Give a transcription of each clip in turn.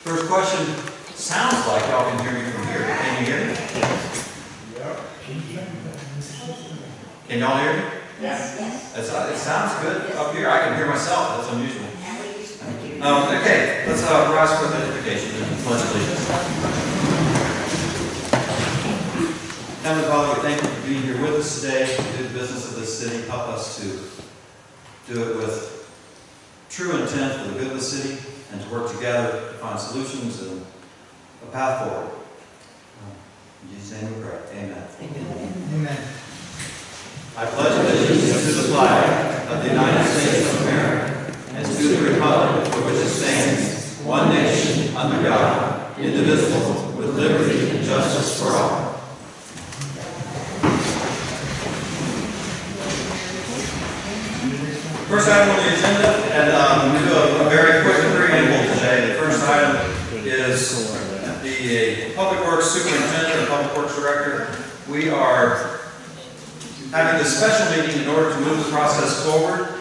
First question, sounds like y'all can hear me from here. Can you hear me? Can y'all hear me? Yes. It sounds good up here. I can hear myself. That's unusual. Okay, let's rise for the identification and pledge allegiance. Heavenly Father, we thank you for being here with us today to do the business of this city. Help us to do it with true intent for the good of the city and to work together to find solutions and a path forward. In Jesus' name we pray. Amen. Amen. I pledge allegiance to the flag of the United States of America and to the republic for which it stands, one nation, under God, indivisible, with liberty and justice for all. First item on the agenda, and we do a very quick preamble today. The first item is the Public Works Superintendent and Public Works Director. We are having this special meeting in order to move the process forward.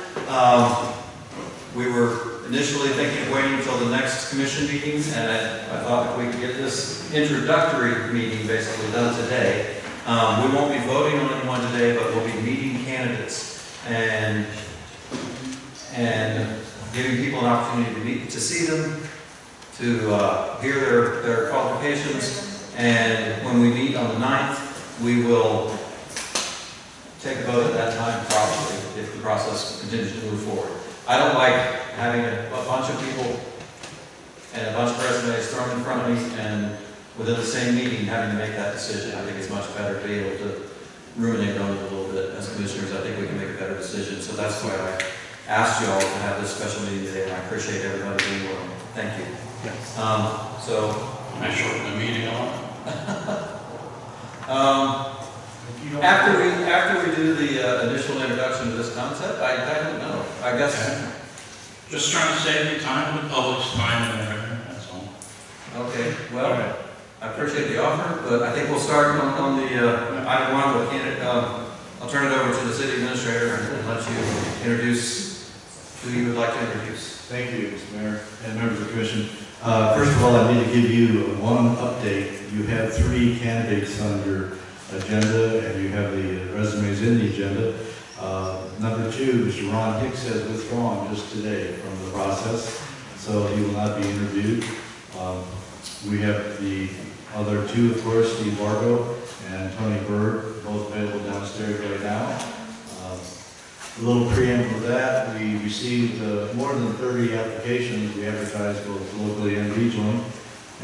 We were initially thinking of waiting until the next commission meeting, and I thought that we could get this introductory meeting basically done today. We won't be voting on anyone today, but we'll be meeting candidates and giving people an opportunity to meet, to see them, to hear their qualifications, and when we meet on the 9th, we will take a vote at that time probably if the process continues to move forward. I don't like having a bunch of people and a bunch of resumes thrown in front of me and within the same meeting having to make that decision. I think it's much better to be able to ruminate on it a little bit. As commissioners, I think we can make a better decision. So that's why I asked you all to have this special meeting today, and I appreciate everybody being willing. Thank you. Yes. Can I shorten the meeting on? After we do the initial introduction to this concept, I don't know. I guess. Okay. Just trying to save you time, the public's time and everything, that's all. Okay, well, I appreciate the offer, but I think we'll start on the item one with candidate. I'll turn it over to the city administrator and let you introduce who you would like to introduce. Thank you, Mr. Mayor and members of the commission. First of all, I need to give you one update. You have 3 candidates on your agenda, and you have the resumes in the agenda. Number 2, Mr. Ron Hicks has withdrawn just today from the process, so he will not be interviewed. We have the other 2, of course, Steve Vargo and Tony Bird, both available downstairs right now. A little preamble to that, we received more than 30 applications. We advertised both locally and regionally,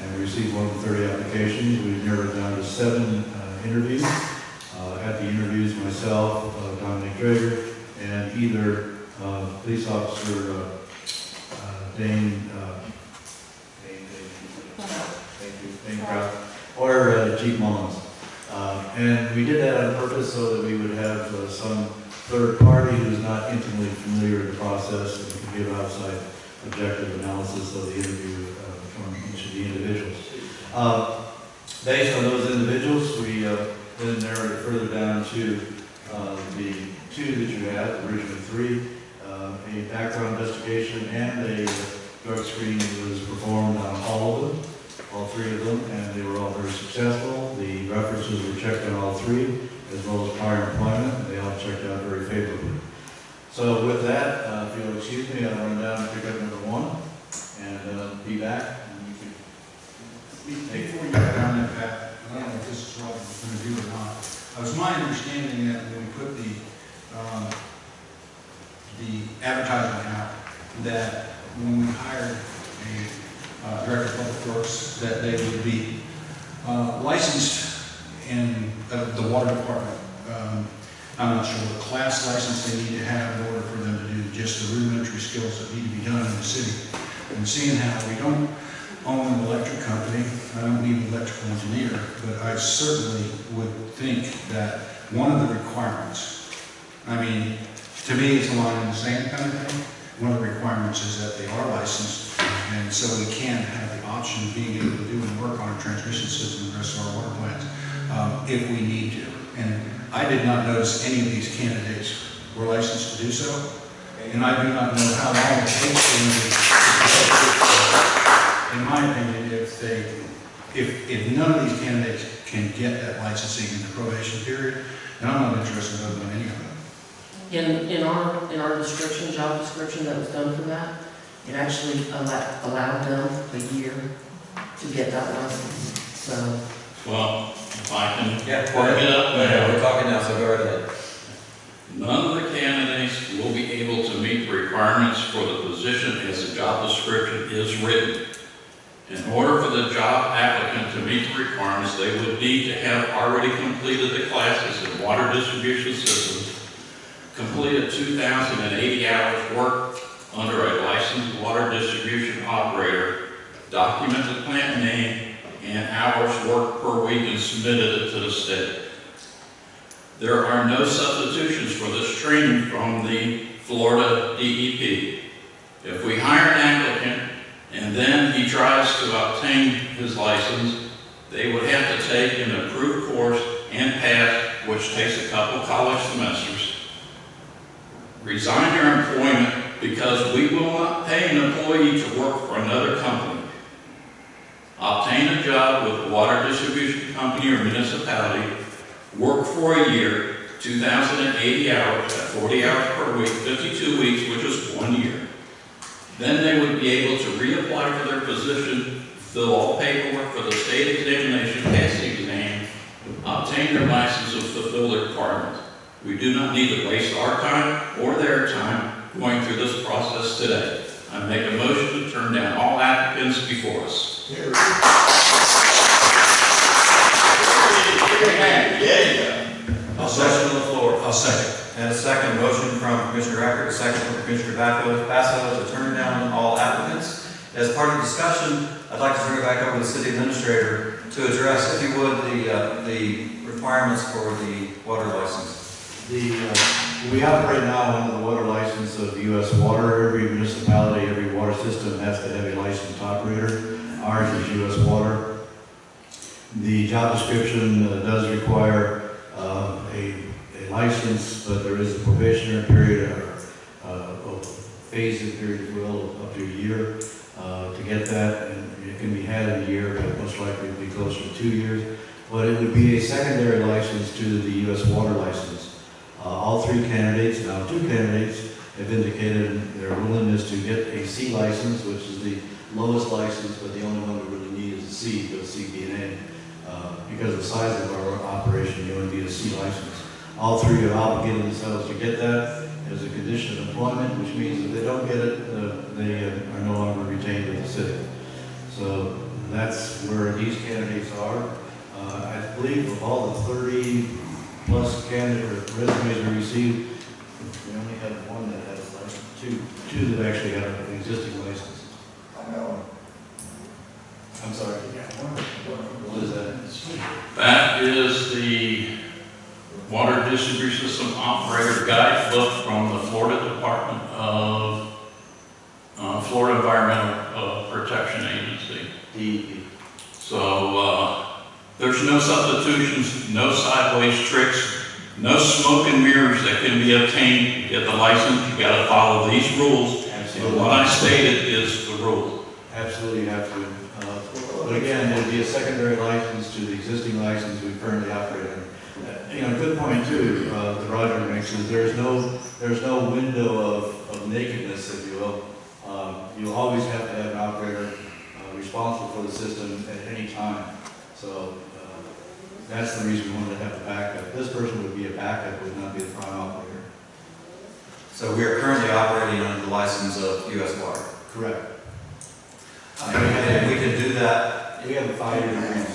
and we received more than 30 applications. We've narrowed down to 7 interviews. At the interviews, myself, Dominic Drager, and either police officer Dane Kraft or Chief Mullins. And we did that on purpose so that we would have some third party who's not intimately familiar with the process and can give outside objective analysis of the interview from each of the individuals. Based on those individuals, we then narrowed it further down to the 2 that you had, originally 3. A background investigation and a drug screening was performed on all of them, all 3 of them, and they were all very successful. The references were checked on all 3, as well as prior employment, and they all checked out very favorably. So with that, if you'll excuse me, I'll run down and pick up number 1 and be back. Before you go down that path, I don't know if this is what we're going to do or not. It was my understanding that when we put the advertisement out, that when we hired a director of public works, that they would be licensed in the water department. I'm not sure what class license they need to have in order for them to do just the rudimentary skills that need to be done in the city. And seeing how we don't own an electric company, I don't need an electrical engineer, but I certainly would think that one of the requirements, I mean, to me it's a line in the sand kind of thing. One of the requirements is that they are licensed, and so we can have the option of being able to do and work on a transmission system and the rest of our water plants if we need to. And I did not notice any of these candidates were licensed to do so, and I do not know how long it takes for them to in my opinion, if none of these candidates can get that licensing in the probation period, then I'm not interested in voting on any of them. In our description, job description that was done for that, it actually allowed them a year to get that license. So, Well, if I can Yeah, work it up Yeah, there. we're talking now, so go right ahead. None of the candidates will be able to meet the requirements for the position as the job description is written. In order for the job applicant to meet the requirements, they would need to have already completed the classes in water distribution systems, completed 2,080 hours work under a licensed water distribution operator, document the plant name and hours worked per week and submitted it to the state. There are no substitutions for this training from the Florida DEP. If we hire an applicant and then he tries to obtain his license, they would have to take an approved course and pass, which takes a couple college semesters, resign their employment because we will not pay an employee to work for another company, obtain a job with a water distribution company or municipality, work for a year, 2,080 hours at 40 hours per week, 52 weeks, which is 1 year. Then they would be able to reapply for their position, fill all paperwork for the state examination, pass the exam, obtain their license and fulfill their requirements. We do not need to waste our time or their time going through this process today. I make a motion to turn down all applicants before us. A motion on the floor. I'll second. And a second motion from Commissioner Acker, a second from Commissioner Basso to turn down all applicants. As part of the discussion, I'd like to turn it back over to the city administrator to address, if you would, the requirements for the water license. We operate now under the water license of U.S. Water. Every municipality, every water system has to have a licensed operator. Ours is U.S. Water. The job description does require a license, but there is a probationary period or a phase-in period, if you will, up to a year to get that. And it can be had in a year, but most likely it will be closer to 2 years. But it would be a secondary license to the U.S. Water license. All three candidates, now two candidates, have indicated their willingness to get a C license, which is the lowest license, but the only one we really need is a C, because C being A. Because of the size of our operation, you only need a C license. All three have obligated themselves to get that as a condition of employment, which means if they don't get it, they are no longer retained with the city. So that's where these candidates are. I believe of all the 30 plus candidate resumes we received, we only had one that has a license, two that actually have an existing license. I know. I'm sorry. What is that? That is the Water Distribution System Operator Guidebook from the Florida Department of Florida Environmental Protection Agency. DEP. So there's no substitutions, no sideways tricks, no smoke and mirrors that can be obtained to get the license. You got to follow these rules. Absolutely. What I stated is the rule. Absolutely, you have to. But again, it would be a secondary license to the existing license we currently operate in. You know, good point too, that Roger makes is there's no window of nakedness, if you will. You always have to have an operator responsible for the system at any time. So that's the reason we wanted to have a backup. This person would be a backup, would not be the prime operator. So we are currently operating under the license of U.S. Water. Correct. And we can do that. We have a 5-year agreement.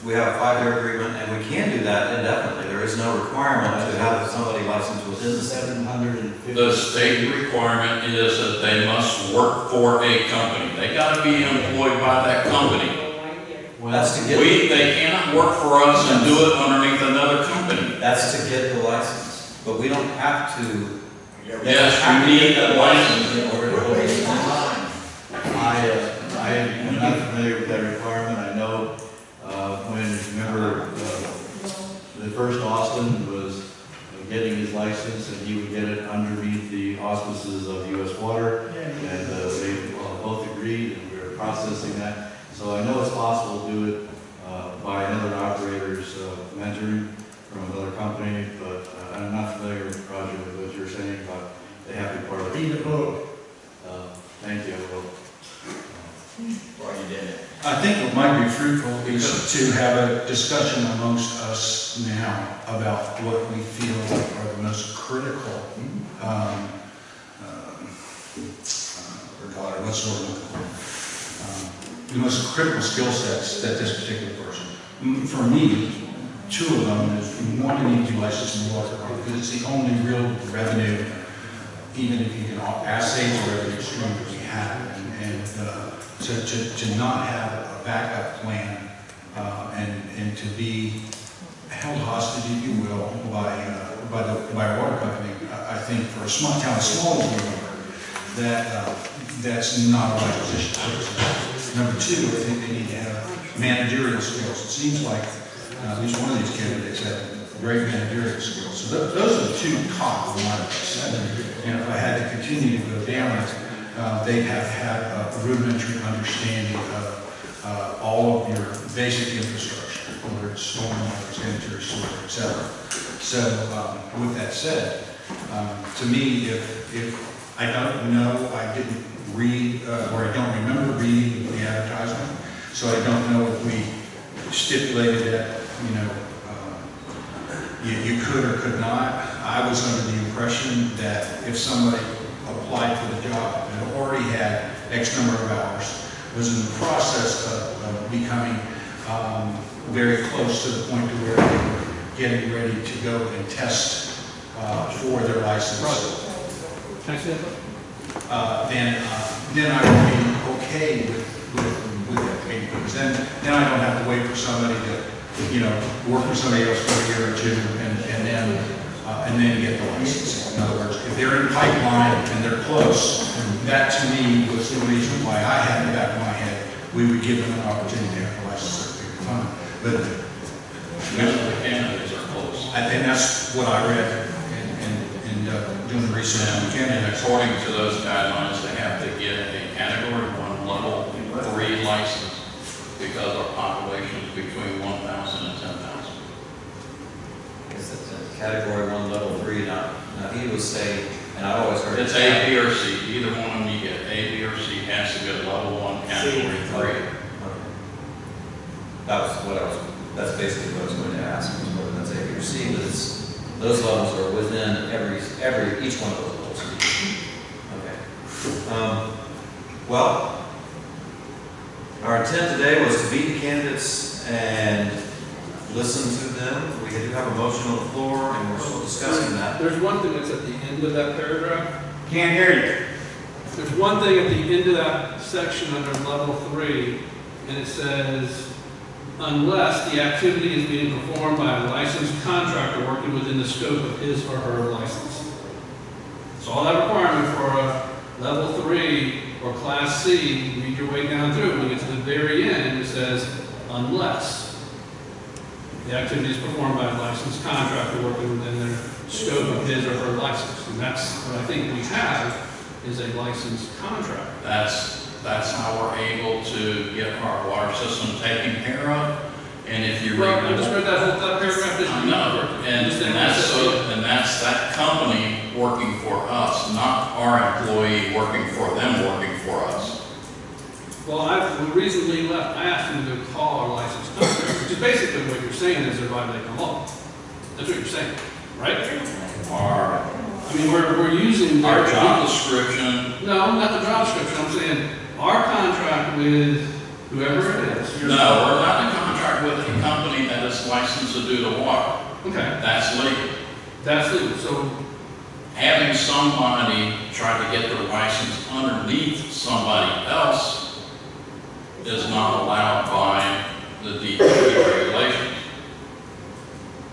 We have a 5-year agreement, and we can do that indefinitely. There is no requirement to have somebody licensed within the state. 750. The state requirement is that they must work for a company. They got to be employed by that company. That's to get. They cannot work for us and do it underneath another company. That's to get the license, but we don't have to. Yes, you need that license. In order to hold it. I am not familiar with that requirement. I know remember the first Austin was getting his license, and he would get it underneath the auspices of U.S. Water, and they both agreed, and we were processing that. So I know it's possible to do it by another operator's mentoring from another company, but I'm not familiar with the project with what you're saying about they have to be part of it. Thank you. Well, Why you did it? I think what might be fruitful is to have a discussion amongst us now about what we feel are the most critical, what's the word? The most critical skill sets that this particular person. For me, two of them is one, you need to be licensed in the water department because it's the only real revenue, even if you can assay the revenue stream that we have, and to not have a backup plan and to be held hostage, if you will, by a water company. I think for a small town as small as we are, that's not a right position. Number two, I think they need to have managerial skills. It seems like at least one of these candidates have great managerial skills. So those are the two top of my list. And if I had to continue to go down it, they have had a rudimentary understanding of all of your basic infrastructure, whether it's stormwater, sanitary sewer, etc. So with that said, to me, if I don't know, I didn't read, or I don't remember reading the advertisement, so I don't know if we stipulated that, you could or could not. I was under the impression that if somebody applied for the job and already had X number of hours, was in the process of becoming very close to the point to where they were getting ready to go and test for their license. Then I would be okay with that payment, because then I don't have to wait for somebody to, work for somebody else for a year or two and then get the license. In other words, if they're in pipeline and they're close, that to me was the reason why I had in the back of my head, we would give them an opportunity to have a license at a period of time. But Most of the candidates are close. I think that's what I read in doing the research on the And candidates. according to those guidelines, they have to get a category 1 level 3 license because our population is between 1,000 and 10,000. It's a category 1, level 3 now. Now he was saying, and I've always heard It's A, B, or C. Either one of them you get. A, B, or C has to get level 1, category 3. Okay. That's basically what I was going to ask, was whether that's A, B, or C, but those levels are within each one of those levels. Okay. Well, our intent today was to meet the candidates and listen to them. We do have a motion on the floor, and we're still discussing that. There's one thing that's at the end of that paragraph. Can't hear you. There's one thing at the end of that section under level 3, and it says, unless the activity is being performed by a licensed contractor working within the scope of his or her license. So all that requirement for a level 3 or class C, you read your way down through, when you get to the very end, it says, unless the activity is performed by a licensed contractor working within their scope of his or her license. And that's what I think we have, is a licensed contractor. That's how we're able to get our water system taken care of. And if you Well, I read just read that paragraph. I know, and that's that company working for us, not our employee working for them, working for us. Well, the reason we left, I asked them to call our licensed contractor, which is basically what you're saying is they're violating the law. That's what you're saying, right? I mean, we're using Our their job description. No, not the job description. I'm saying our contract with whoever it is. No, we're not in contract with a company that is licensed to do the water. Okay, That's legal. that's legal. So, Having somebody try to get their license underneath somebody else is not allowed by the DEP regulations.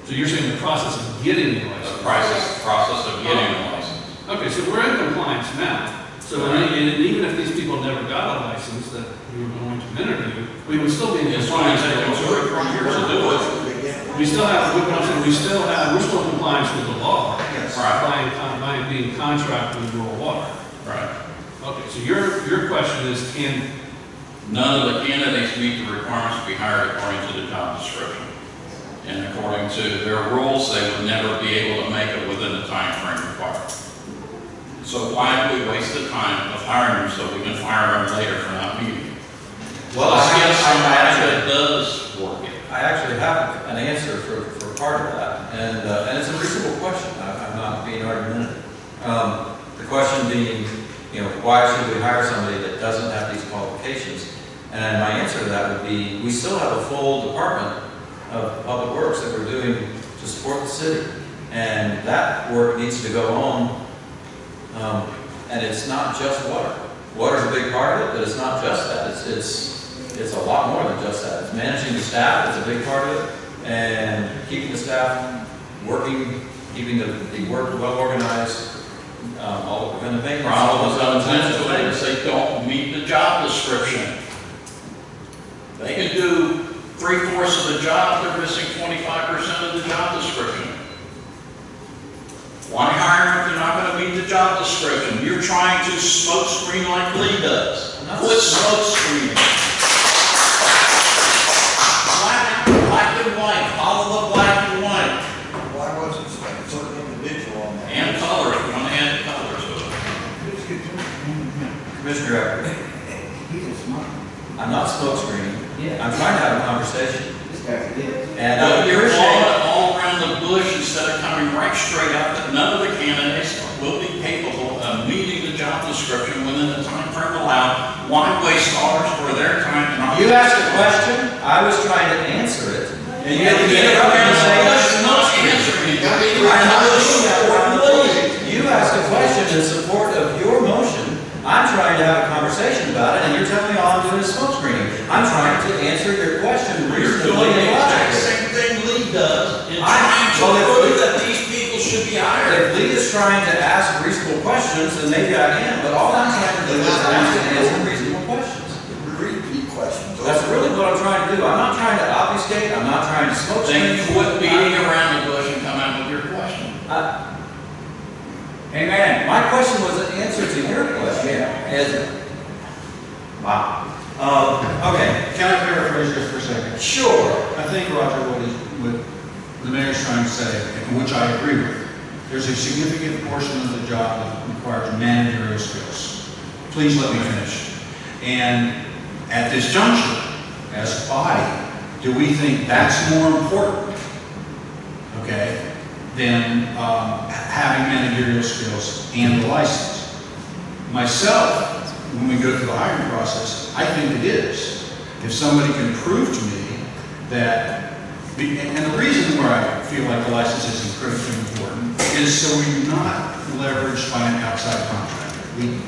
so you're saying the process of getting the license? The process of getting the license. Okay, so we're in compliance now. So Right. and even if these people never got a license that we were going to interview, we would still be in It's going to compliance. take them 2 or 3 years to do it. We're still in compliance with the law. Yes. Right, By being contracted with rural water. right. Okay, so your question is, can None of the candidates meet the requirements to be hired according to the job description. And according to their rules, they would never be able to make it within the time frame required. So why do we waste the time of hiring them so we can fire them later for not meeting? Well, Let's get I somebody that does work it. actually have an answer for part of that, and it's a reasonable question. I'm not being argumentative. The question being, why should we hire somebody that doesn't have these qualifications? And my answer to that would be, we still have a full department of public works that we're doing to support the city, and that work needs to go on. And it's not just water. Water's a big part of it, but it's not just that. It's a lot more than just that. It's managing the staff is a big part of it, and keeping the staff working, keeping the work well organized, all the preventive maintenance. Problem comes into it is they don't meet the job description. They can do 3/4 of the job, they're missing 25% of the job description. Why hire them if they're not going to meet the job description? You're trying to smoke screen like Lee does. Quit smoke screening. Black and white, follow the black and white. Why wasn't a certain individual on that? And color, if you want to add color to it. Commissioner Everett, He was smart. I'm not smoke screening. Yeah. I'm trying to have a conversation. This guy did. And But I you're appreciate all around the bush instead of coming right straight up that none of the candidates will be capable of meeting the job description within the time frame allowed. Why waste hours for their time and our... You asked a question, I was trying to answer it, and you had to get up and say, not answering. you asked a question in support of your motion. I'm trying to have a conversation about it, and you're telling me all I'm doing is smoke screening. I'm trying to answer your question You're reasonably doing the and exact logically. same thing Lee does in I- trying to well, if prove Lee- that these people should be hired. If Lee is trying to ask reasonable questions, then maybe I am, but all I'm trying to do is answer reasonable questions. Repeat questions. That's really what I'm trying to do. I'm not trying to obfuscate, I'm not trying to smoke Then screen. quit beating around the bush and come out with your question. Amen. My question was an answer to your question. Wow. Okay. Can I paraphrase just for a second? Sure. I think, Roger, what the mayor's trying to say, and which I agree with, there's a significant portion of the job that requires managerial skills. Please let me finish. And at this juncture, as a body, do we think that's more important, okay, than having managerial skills and the license? Myself, when we go through the hiring process, I think it is. If somebody can prove to me that, and the reason where I feel like the license is critically important is so we're not leveraged by an outside contractor.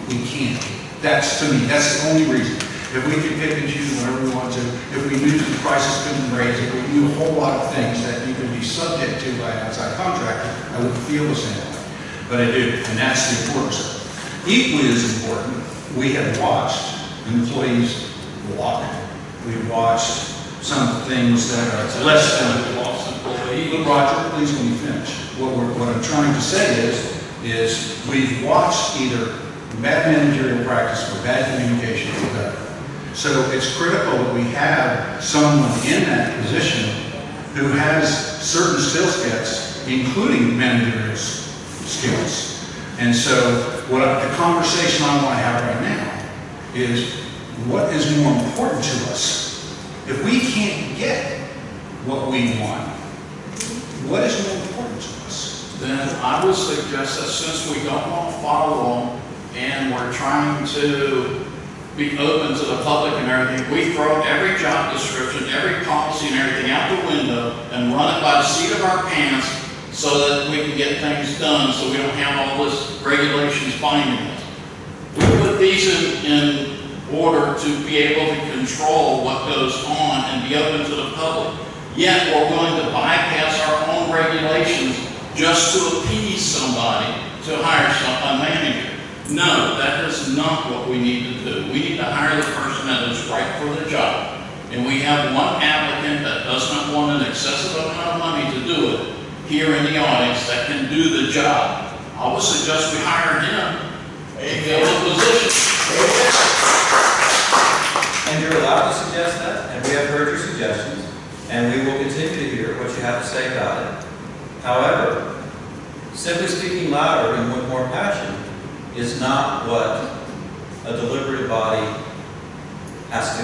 We can't. That's, to me, that's the only reason. If we could pick and choose whatever we want to, if we knew the prices couldn't raise, if we knew a whole lot of things that you could be subject to by an outside contractor, I would feel the same way. But I do, and that's the importance of it. Equally as important, we have watched employees walk. We've watched some things that are less than. Roger, please let me finish. What I'm trying to say is we've watched either bad managerial practice or bad communication or better. So it's critical that we have someone in that position who has certain skill sets, including managerial skills. And so the conversation I want to have right now is what is more important to us? If we can't get what we want, what is more important to us? Then I would suggest that since we don't want to follow them and we're trying to be open to the public and everything, we throw every job description, every policy and everything out the window and run it by the seat of our pants so that we can get things done so we don't have all this regulations binding us. We put these in order to be able to control what goes on and be open to the public. Yet we're willing to bypass our own regulations just to appease somebody to hire a manager. No, that is not what we need to do. We need to hire the person that is right for the job. And we have one applicant that does not want an excessive amount of money to do it here in the audience that can do the job. I would suggest we hire him and fill the position. And you're allowed to suggest that, and we have heard your suggestions, and we will continue to hear what you have to say about it. However, simply speaking louder and with more passion is not what a deliberative body has to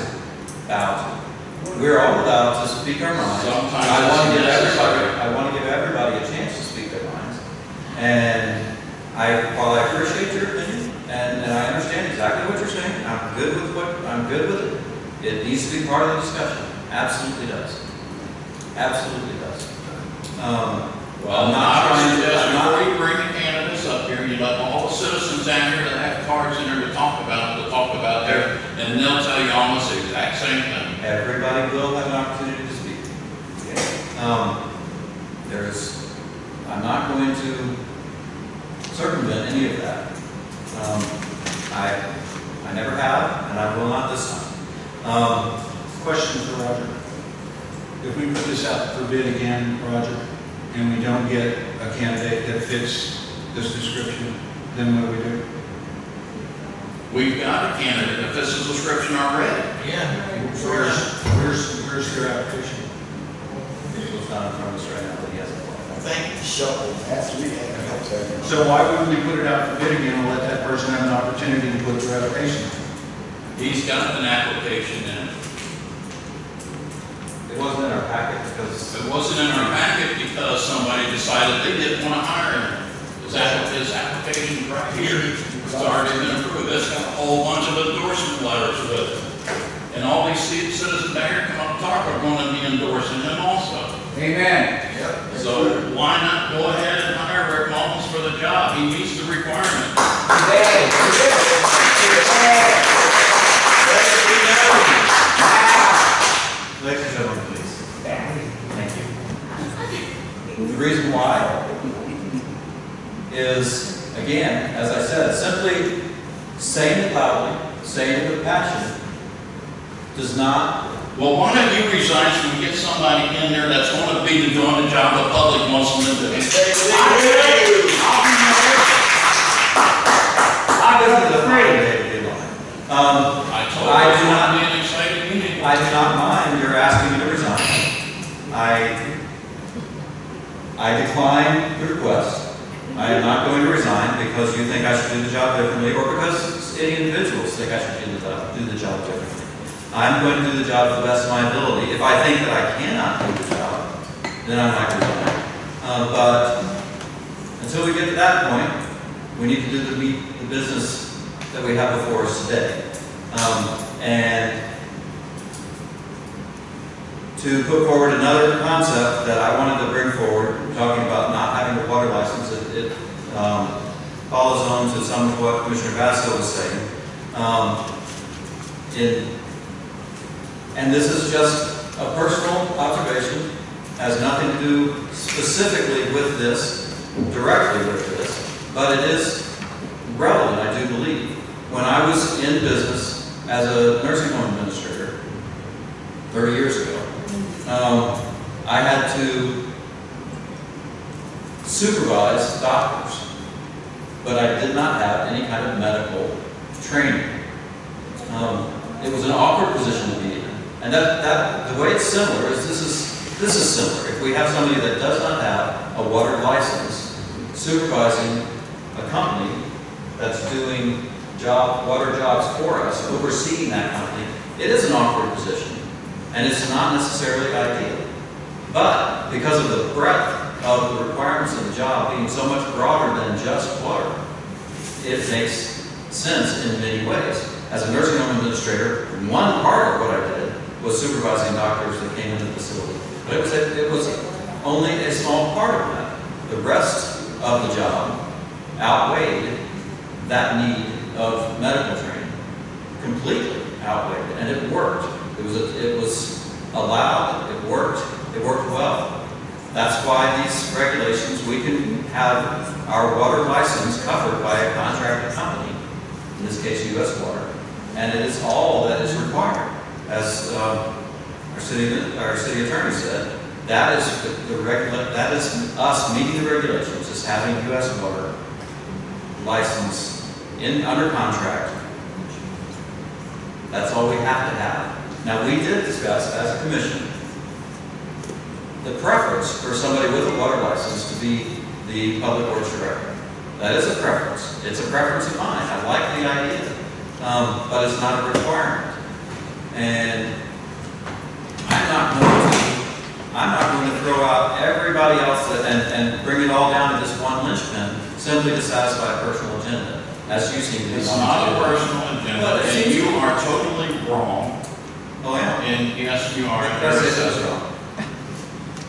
bow to. We're all allowed to speak our minds. Sometimes I want to give it's everybody, necessary. I want to give everybody a chance to speak their minds. And while I appreciate your opinion, and I understand exactly what you're saying, I'm good with it. It needs to be part of the discussion. Absolutely does. Absolutely does. Well, I'm not I would trying to, suggest I'm not, before you bring the candidates up here, you let all the citizens down here that have cards in there to talk about there, and they'll tell you almost the exact same thing. everybody will have an opportunity to speak. I'm not going to circumvent any of that. I never have, and I will not this time. Question for Roger. If we put this out for bid again, Roger, and we don't get a candidate that fits this description, then what do we do? We've got a candidate that fits the description already. Where's their application? It's not in front of us right now, but he hasn't applied. I think the shuffle has to be, So why wouldn't we put it out for bid again and let that person have an opportunity to put their application? He's got an application in. It wasn't in our packet because It wasn't in our packet because somebody decided they didn't want to hire him. His application right here, it's already been approved. It's got a whole bunch of endorsement letters with it. And all these citizens there come up and talk are going to be endorsing him also. Amen. Yep. So why not go ahead and hire Rick Mullins for the job? He meets the requirement. ladies and gentlemen, please. Thank you. The reason why is, again, as I said, simply saying it loudly, saying it with passion, does not. Well, why don't you resign so we get somebody in there that's going to be doing the job the public wants them to do? I've been under the Friday deadline. I told you I it's do going to not- be an exciting meeting. I do not mind your asking me to resign. I decline the request. I am not going to resign because you think I should do the job differently, or because any individuals think I should do the job differently. I'm going to do the job to the best of my ability. If I think that I cannot do the job, then I might resign. But until we get to that point, we need to do the business that we have before us today. And to put forward another concept that I wanted to bring forward, talking about not having a water license, it follows on to some of what Commissioner Vasco was saying. And this is just a personal observation, has nothing to do specifically with this, directly with this, but it is relevant, I do believe. When I was in business as a nursing home administrator 30 years ago, I had to supervise doctors, but I did not have any kind of medical training. It was an awkward position to be in. And the way it's similar is this is similar. If we have somebody that does not have a water license supervising a company that's doing water jobs for us, overseeing that company, it is an awkward position. And it's not necessarily ideal. But because of the breadth of the requirements of the job being so much broader than just water, it makes sense in many ways. As a nursing home administrator, one part of what I did was supervising doctors that came into the facility. But it was only a small part of that. The rest of the job outweighed that need of medical training. Completely outweighed it. And it worked. It was allowed, it worked well. That's why these regulations, we can have our water license covered by a contracted company, in this case U.S. Water, and it is all that is required. As our city attorney said, that is us meeting the regulations, is having U.S. Water license under contract. That's all we have to have. Now, we did discuss as a commission the preference for somebody with a water license to be the public works director. That is a preference. It's a preference of mine. I like the idea, but it's not a requirement. And I'm not going to throw out everybody else and bring it all down to this one linchpin simply to satisfy a personal agenda, as you seem to be. It's not a personal agenda, and you are totally wrong. Oh, yeah. And yes, you are. That's it, that's wrong.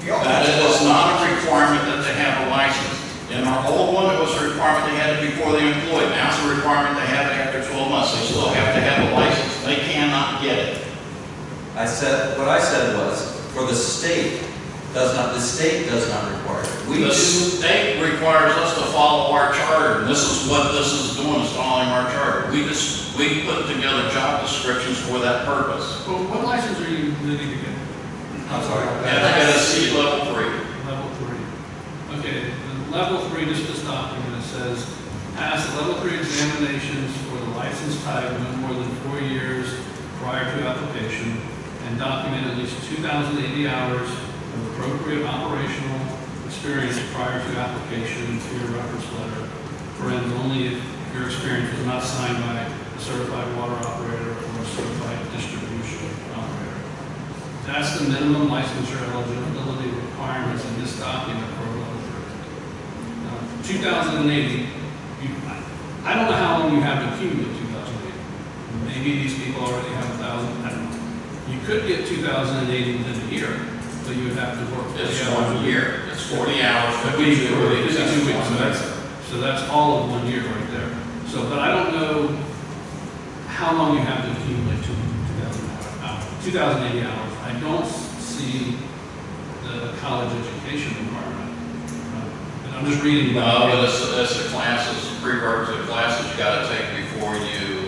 That is not a requirement that they have a license. In our old one, it was a requirement they had it before they employed. Now it's a requirement they have it after 12 months. They still have to have a license. They cannot get it. What I said was, for the state does not require it. The state requires us to follow our charter, and this is what this is doing, is following our charter. We put together job descriptions for that purpose. Well, what license are you needing to get? I'm sorry. And I got to see level 3. Level 3. Okay, the level 3, just this document, it says, pass level 3 examinations for the license type no more than 4 years prior to application, and document at least 2,080 hours of appropriate operational experience prior to application to your reference letter. Friends, only if your experience was not signed by a certified water operator or a certified distribution operator. That's the minimum licensure eligibility requirements in this document for level 3. 2080, I don't know how long you have to accumulate 2080. Maybe these people already have 1,000, I don't know. You could get 2080 within a year, but you would have to work. It's 1 year. It's 40 hours, 52 52 weeks. So that's all of 1 year right there. So, but I don't know how long you have to accumulate 2,080 hours. I don't see the college education requirement. And I'm just reading. No, but it's a classes, prerequisite classes you got to take before you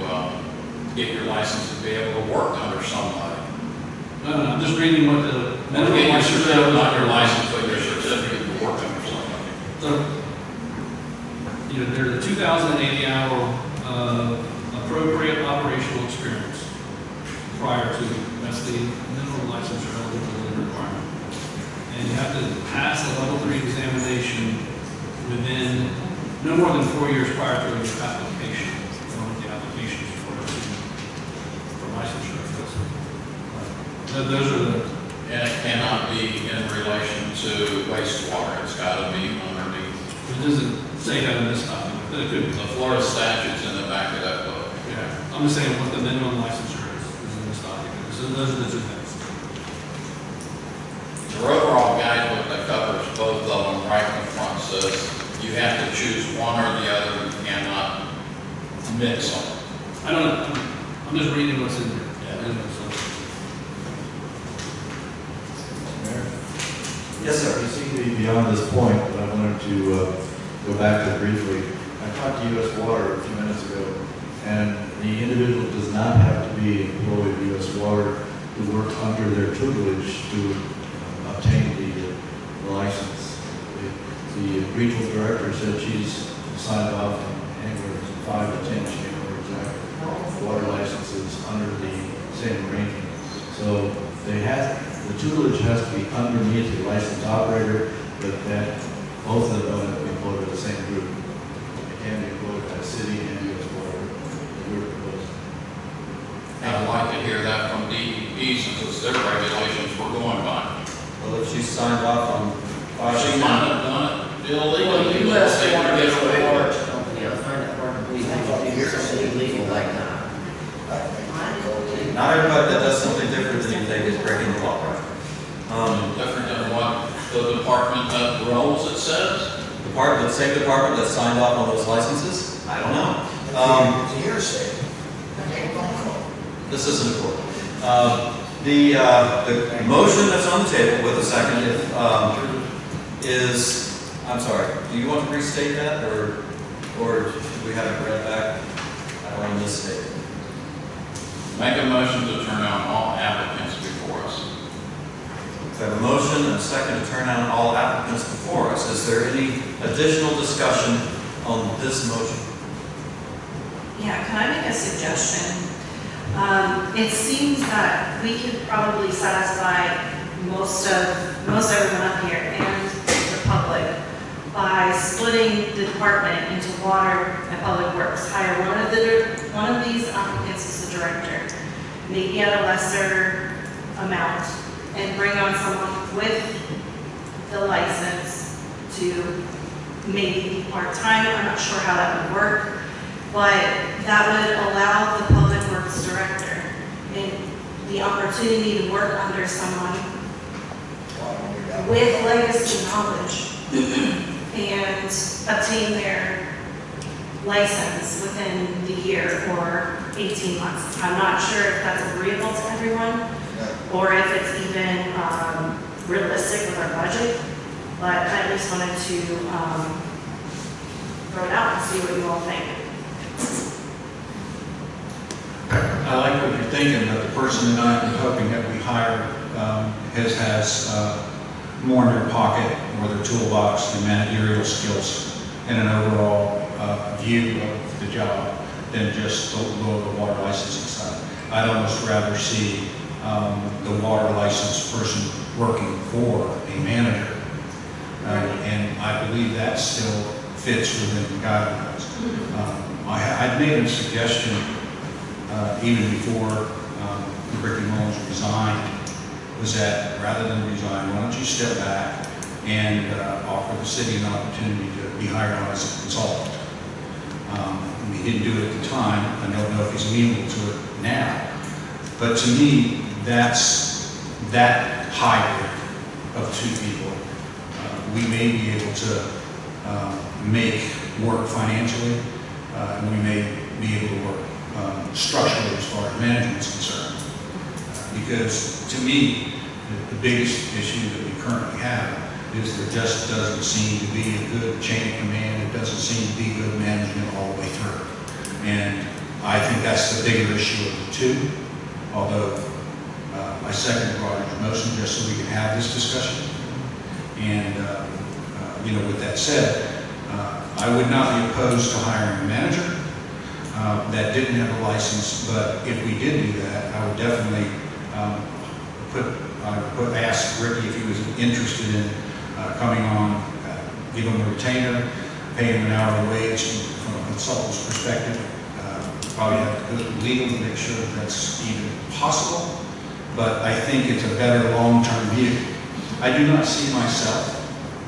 get your license to be able to work under somebody. No, I'm just reading what the Get your licensure certificate, not your is. license, but your certificate to work under somebody. So, you know, there's a 2,080 hour appropriate operational experience prior to, that's the minimum licensure eligibility requirement. And you have to pass the level 3 examination within no more than 4 years prior to your application. The applications for licensure. Those are the. And it cannot be in relation to wastewater. It's got to be underneath. It doesn't say that in this document, but it could be. The Florida statute's in the back of that book. Yeah, I'm just saying what the minimum licensure is in this document. So those are the two things. The overall guidebook that covers both of them right in front says you have to choose one or the other. You cannot mix them. I don't know. I'm just reading what's in there. Yes, sir. You seem to be beyond this point, but I wanted to go back to it briefly. I talked to U.S. Water a few minutes ago, and the individual does not have to be employed at U.S. Water to work under their tutelage to obtain the license. The regional director said she's signed off on anywhere from 5 to 10, she can't remember exactly, water licenses under the same arrangement. So the tutelage has to be underneath the licensed operator, but that both of them don't have to be employed by the same group. They can be employed by the city and U.S. Water, that we're proposing. I'd like to hear that from DEP since it's their regulations we're going by. Well, if she signed off on. She might have done it illegally. Well, U.S. They Water get is away a with large it. company, I find it hard to believe they would do something illegal like that. Not everybody that does something different than you think is breaking the law. Different than what the department of rules it says. The same department that signed off on those licenses? I don't know. It's a hearsay. Ain't gonna call. This isn't important. The motion that's on the table with a second is, I'm sorry, do you want to restate that or should we have it read back? I don't want to misstate it. Make a motion to turn down all applicants before us. We have a motion and a second to turn down all applicants before us. Is there any additional discussion on this motion? Yeah, can I make a suggestion? It seems that we could probably satisfy most everyone up here and the public by splitting the department into water and public works. Hire one of these applicants as the director, maybe at a lesser amount, and bring on someone with the license to maybe be part-time. I'm not sure how that would work, but that would allow the public works director and the opportunity to work under someone with legacy knowledge and obtain their license within the year or 18 months. I'm not sure if that's agreeable to everyone or if it's even realistic with our budget, but I at least wanted to throw it out and see what you all think. I like what you're thinking, that the person that I'm hoping that we hire has more in their pocket or their toolbox, the managerial skills, and an overall view of the job than just the water licensing side. I'd almost rather see the water license person working for a manager. And I believe that still fits within the guidelines. I'd made a suggestion even before Ricky Mullins resigned, was that rather than resign, why don't you step back and offer the city an opportunity to be hired on as a consultant. He didn't do it at the time. I don't know if he's amenable to it now. But to me, that's that hybrid of two people. We may be able to make work financially, and we may be able to work structurally as far as management is concerned. Because to me, the biggest issue that we currently have is there just doesn't seem to be a good chain of command. It doesn't seem to be good management all the way through. And I think that's the bigger issue of the two, although I second Roger's motion just so we can have this discussion. And, with that said, I would not be opposed to hiring a manager that didn't have a license, but if we did do that, I would definitely ask Ricky if he was interested in coming on, give him a retainer, pay him an hourly wage from a consultant's perspective. Probably have to go to legal to make sure that that's even possible, but I think it's a better long-term view. I do not see myself,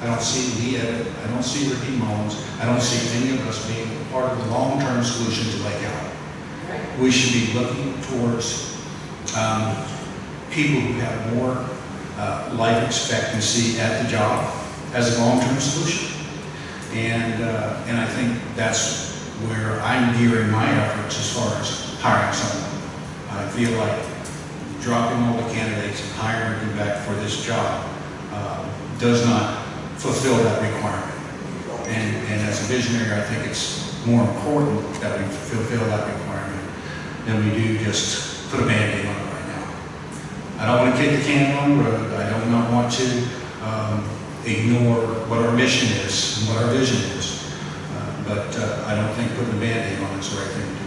I don't see Lee Evan, I don't see Ricky Mullins, I don't see any of us being part of the long-term solution to Lake Allen. We should be looking towards people who have more life expectancy at the job as a long-term solution. And I think that's where I'm gearing my efforts as far as hiring someone. I feel like dropping all the candidates and hiring them back for this job does not fulfill that requirement. And as a visionary, I think it's more important that we fulfill that requirement than we do just put a Band-Aid on it right now. I don't want to kick the can down the road. I do not want to ignore what our mission is and what our vision is. But I don't think putting a Band-Aid on is the right thing to do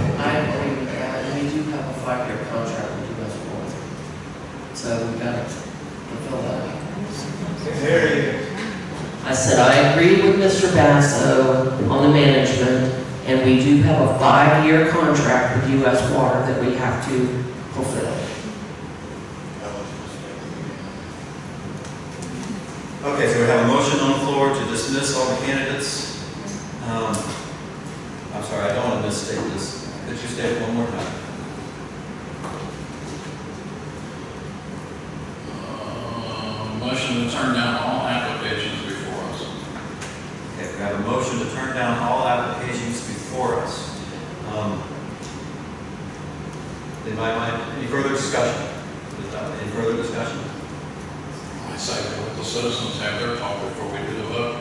either. I agree with that, and we do have a 5-year contract with US Water. So we've got to fulfill that. There you go. I said I agree with Mr. Basso on the management, and we do have a 5-year contract with US Water that we have to fulfill. Okay, so we have a motion on the floor to dismiss all the candidates. I'm sorry, I don't want to misstate this. Could you state it one more time? Motion to turn down all applications before us. Okay, we have a motion to turn down all applications before us. Anybody mind? Any further discussion? Any further discussion? I say let the citizens have their talk before we do the vote.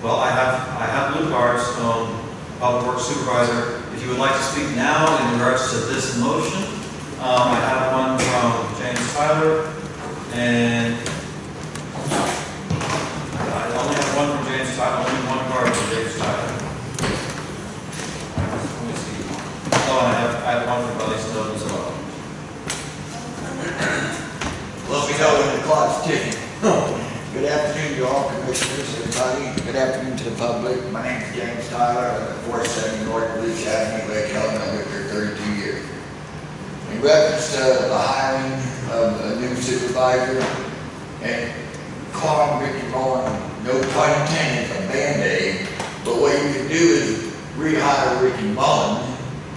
Well, I have blue cards from Public Works Supervisor. If you would like to speak now in regards to this motion, I have one from James Tyler, and I only have one from James Tyler, only one card from James Tyler. Let me see. Chicken. Good afternoon to all commissioners, everybody. Good afternoon to the public. My name is James Tyler. I live at 470 North Beach Avenue, Lake Helen. I've lived here 32 years. In reference to the hiring of a new supervisor and calling Ricky Mullen, no pun intended, a Band-Aid, but what you can do is rehire Ricky Mullen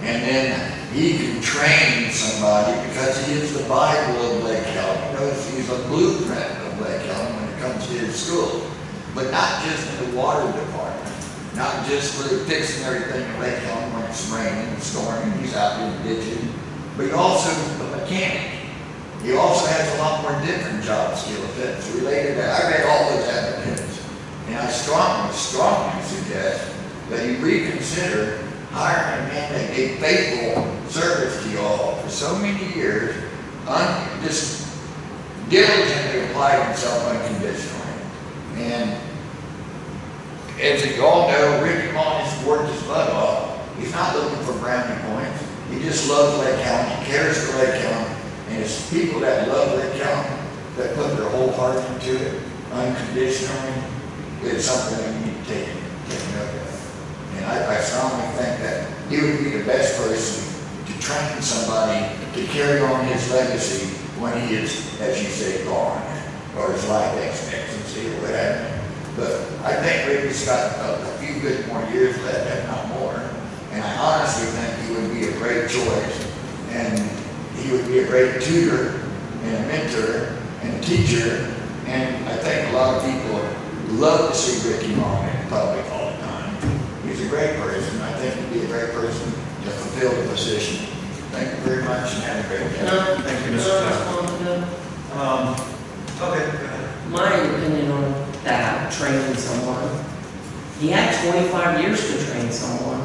and then he can train somebody because he is the Bible of Lake Helen. Notice he's a blueprint of Lake Helen when it comes to his school. But not just in the water department, not just for fixing everything in Lake Helen when it's raining and storming, he's out there ditching, but he also is a mechanic. He also has a lot more different job skill sets related to, I read all those applicants, and I strongly suggest that you reconsider hiring a man that gave faithful service to y'all for so many years, just diligently applied himself unconditionally. And as you all know, Ricky Mullen has worked his butt off. He's not looking for brownie points. He just loves Lake Helen. He cares for Lake Helen. And it's people that love Lake Helen, that put their whole heart into it unconditionally, it's something that you need to take note of. And I strongly think that he would be the best person to train somebody to carry on his legacy when he is, as you say, gone, or his life expectancy or whatever. But I think Ricky's got a few good more years left, if not more. And I honestly think he would be a great choice. And he would be a great tutor and a mentor and a teacher. And I think a lot of people love to see Ricky Mullen in public all the time. He's a great person. I think he'd be a great person to fulfill the position. Thank you very much and have a great day. Thank you, Mr. Tyler. Okay, go ahead. My opinion on that, training someone, he had 25 years to train someone.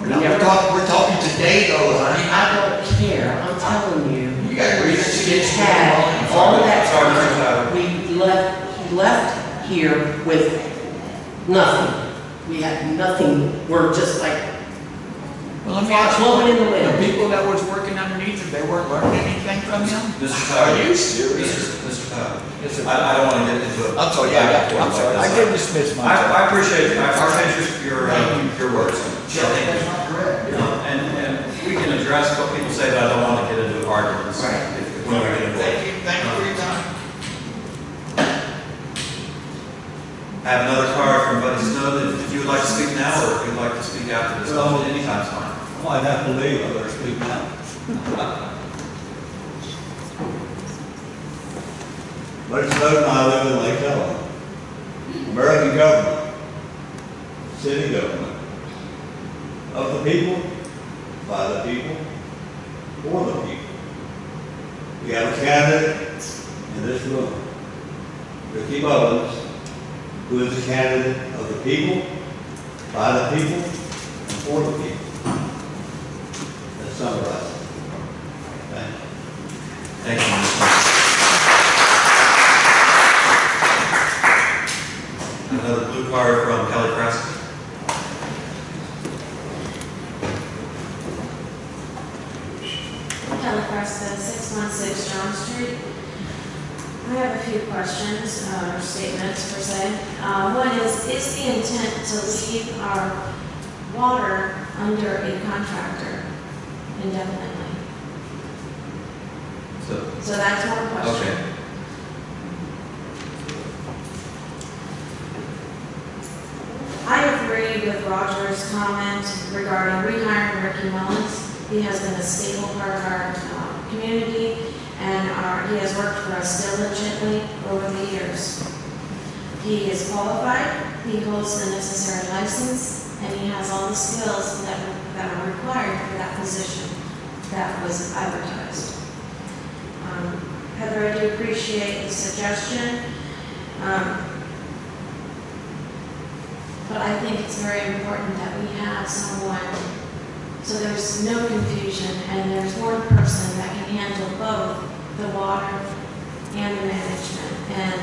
We're talking today though, honey. I don't care, I'm telling you. You got reasons to We get had all that Sorry, Mr. time, Tyler. he left here with nothing. We had nothing, we're just like, Well, let me ask you, blowing in the the wind. people that was working underneath him, they weren't learning anything from him? Mr. Tyler. Are you serious? Mr. Tyler. Yes, sir. I don't want to get into it. I'm sorry, yeah, I'm sorry. I did dismiss my. I appreciate your words. Thank you. And we can address what people say, but I don't want to get into arguments. Right. When we get involved. Thank you for your time. I have another card from Buddy Snow. If you would like to speak now, or if you'd like to speak after this, anytime's fine. I might have to leave, I better speak now. Buddy Snowden and I live in Lake Helen. American government, city government, of the people, by the people, for the people. We have a candidate in this room, Ricky Mullins, who is a candidate of the people, by the people, and for the people. Let's summarize it. Thank you. Thank you, Mr. Another blue card from Kelly Preston. Kelly Preston, 616 John Street. I have a few questions, or statements per se. One is the intent to leave our water under a contractor indefinitely? So that's one question. Okay. I agree with Roger's comment regarding rehiring Ricky Mullins. He has been a staple part of our community, and he has worked for us diligently over the years. He is qualified, he holds the necessary license, and he has all the skills that are required for that position that was advertised. Heather, I do appreciate the suggestion, but I think it's very important that we have someone, so there's no confusion, and there's one person that can handle both the water and the management, and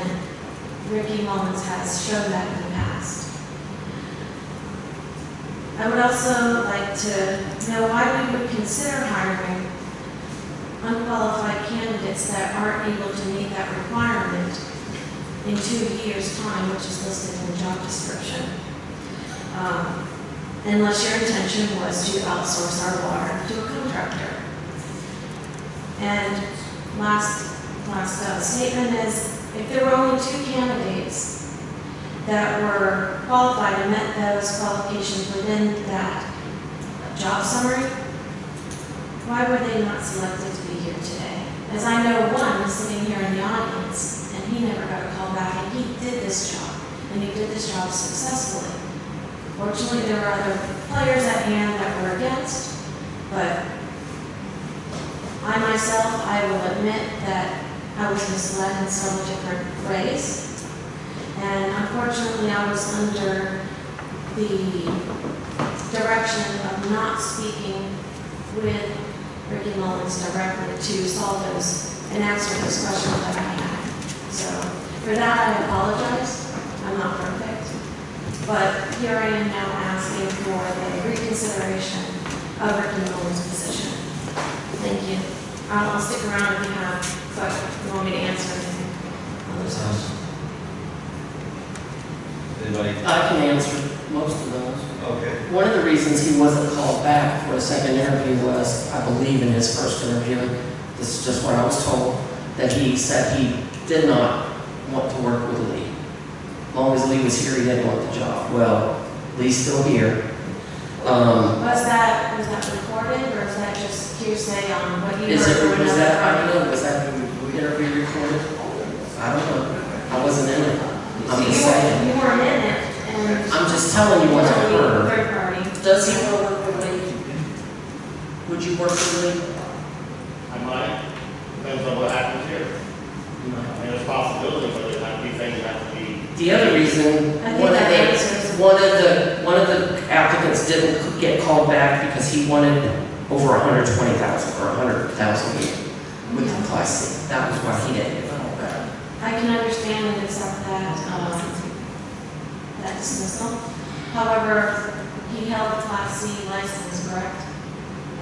Ricky Mullins has shown that in the past. I would also like to know why we would consider hiring unqualified candidates that aren't able to meet that requirement in 2 years' time, which is listed in the job description. Unless your intention was to outsource our water to a contractor. And last statement is, if there were only 2 candidates that were qualified and met those qualifications within that job summary, why were they not selected to be here today? As I know, one is sitting here in the audience, and he never got a call back, and he did this job, and he did this job successfully. Fortunately, there were other players at hand that were against, but I myself, I will admit that I was misled in several different ways. And unfortunately, I was under the direction of not speaking with Ricky Mullins directly to solve those and answer those questions that I had. So for that, I apologize. I'm not perfect. But here I am now asking for the reconsideration of Ricky Mullins' position. Thank you. I'll stick around if you have, but if you want me to answer anything on those questions. Anybody? I can answer most of those. Okay. One of the reasons he wasn't called back for a second interview was, I believe in his first interview, this is just what I was told, that he said he did not want to work with Lee. As long as Lee was here, he didn't want the job. Well, Lee's still here. Was that recorded, or is that just hearsay on what you Is heard it, from was another that, I party? don't know, was that the interview recorded? I don't know. I wasn't in it. I'm just You saying. weren't in it, and. I'm just telling you what I heard. Third party. Does he want to work with Lee? Would you work with Lee? I might, depends on what happens here. I mean, there's possibilities, but there's not be things that have to be. The other reason, I think that answers. one of the applicants didn't get called back because he wanted over 120,000 or 100,000 with the Class C. That was why he didn't get called back. I can understand and accept that dismissal. However, he held a Class C license, correct?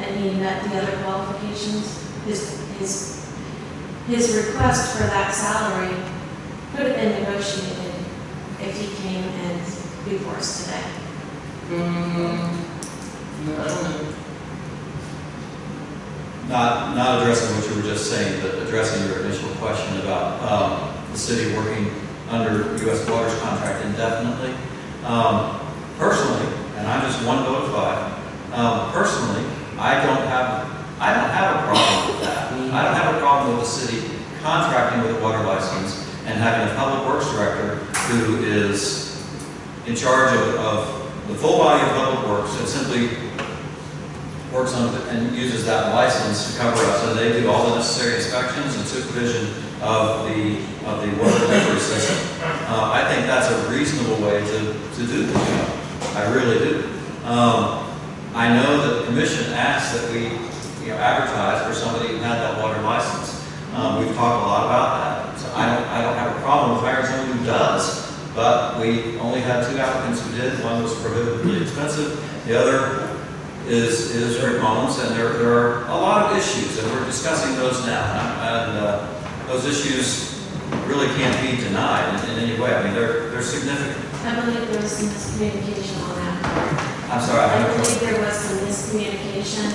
And he met the other qualifications. His request for that salary could have been negotiated if he came and before us today. No, I don't know. Not addressing what you were just saying, but addressing your initial question about the city working under U.S. Water's contract indefinitely. Personally, and I'm just one vote of 5, personally, I don't have a problem with that. I don't have a problem with the city contracting with a water license and having a public works director who is in charge of the full body of public works and simply works on and uses that license to cover us, and they do all the necessary inspections and supervision of the water delivery system. I think that's a reasonable way to do the job. I really do. I know that the commission asked that we advertise for somebody who had that water license. We've talked a lot about that. So I don't have a problem with hiring someone who does, but we only had 2 applicants who did. One was prohibitively expensive. The other is Rick Mullins, and there are a lot of issues, and we're discussing those now. And those issues really can't be denied in any way. I mean, they're significant. I believe there was some miscommunication on that part. I'm sorry. I believe there was some miscommunication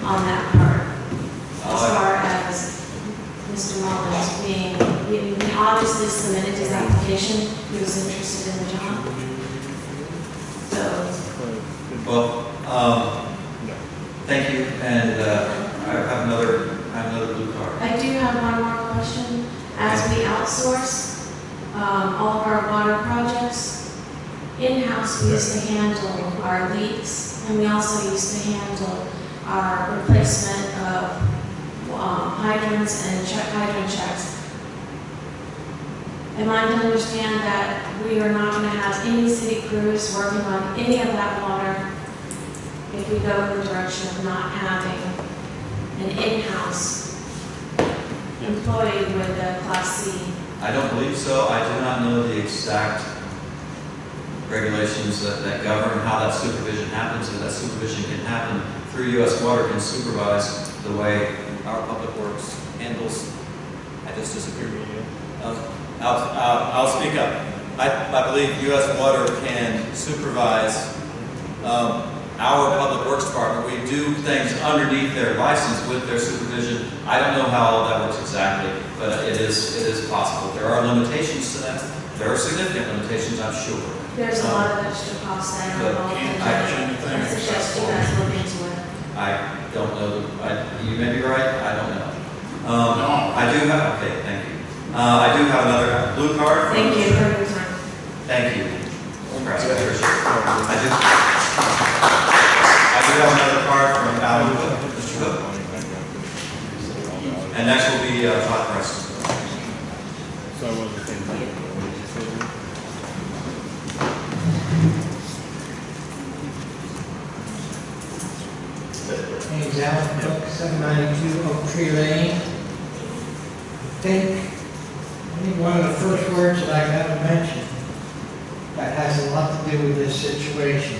on that part. As far as Mr. Mullins he obviously submitted his application. He was interested in the job. So. Well, thank you, and I have another blue card. I do have one more question. As we outsource all of our water projects, in-house we used to handle our leaks, and we also used to handle our replacement of hydrants and hydrant checks. Am I to understand that we are not going to have any city crews working on any of that water if we go in the direction of not having an in-house employee with a Class C? I don't believe so. I do not know the exact regulations that govern how that supervision happens, and that supervision can happen through U.S. Water can supervise the way our Public Works handles. I just disappeared. I'll speak up. I believe U.S. Water can supervise our Public Works Department. We do things underneath their license with their supervision. I don't know how all that works exactly, but it is possible. There are limitations to that. There are significant limitations, I'm sure. There's a lot of extra costs there But involved. can't and touch anything I suggest you guys look into it. I don't know, you may be right, I don't know. No. I do have, okay, thank you. I do have another blue card. from- Thank you for your time. Thank you. Congrats, I appreciate it. I do have another card from Alan Cook, Mr. Cook. And next will be Todd Preston. Name's Alan Cook, 792 Oak Tree Lane. I think one of the first words that I got to mention that has a lot to do with this situation,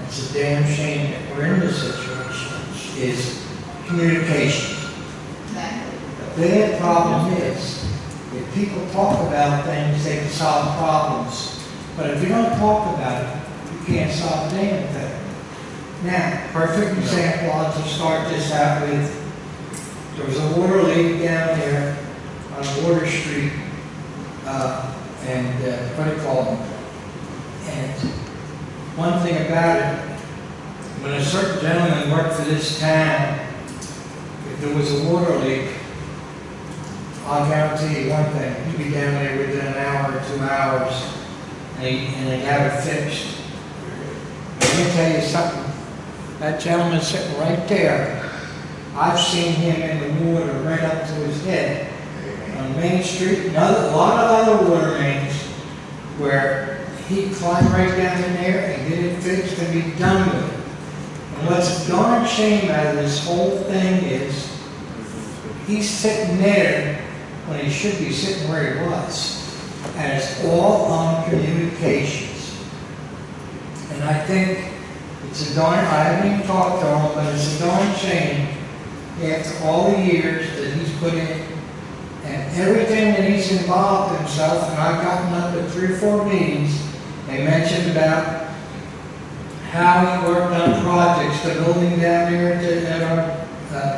it's a damn shame that we're in this situation, is communication. The bad problem is, if people talk about things, they can solve problems. But if you don't talk about it, you can't solve a damn thing. Now, perfect example, I'll just start this out with, there was a water leak down there on Water Street, what do you call them? And one thing about it, when a certain gentleman worked for this town, if there was a water leak, I'll guarantee you one thing, he'd be down there within an hour or 2 hours, and they'd have it fixed. Let me tell you something. That gentleman sitting right there, I've seen him in the water right up to his head on Main Street, and a lot of other water mains, where he climbed right down in there and get it fixed and be done with it. And what's a darn shame out of this whole thing is, he's sitting there when he should be sitting where he was. And it's all on communications. And I think it's a darn, I haven't even talked to him, but it's a darn shame after all the years that he's put in and everything that he's involved himself, and I've gotten up at 3 or 4 meetings, they mentioned about how he worked on projects, the building down there at our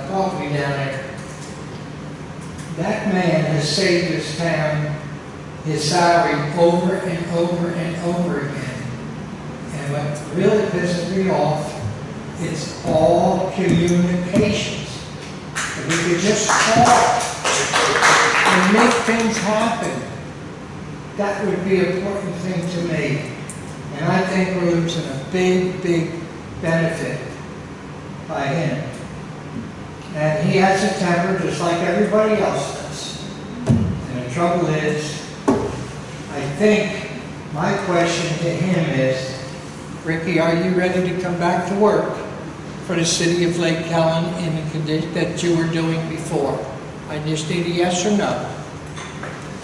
property down there. That man has saved this town his salary over and over and over again. And what really pisses me off, it's all communications. If we could just talk and make things happen, that would be an important thing to me. And I think we're losing a big, big benefit by him. And he has a temper just like everybody else does. And the trouble is, I think my question to him is, Ricky, are you ready to come back to work for the city of Lake Helen in the condition that you were doing before? I just need a yes or no.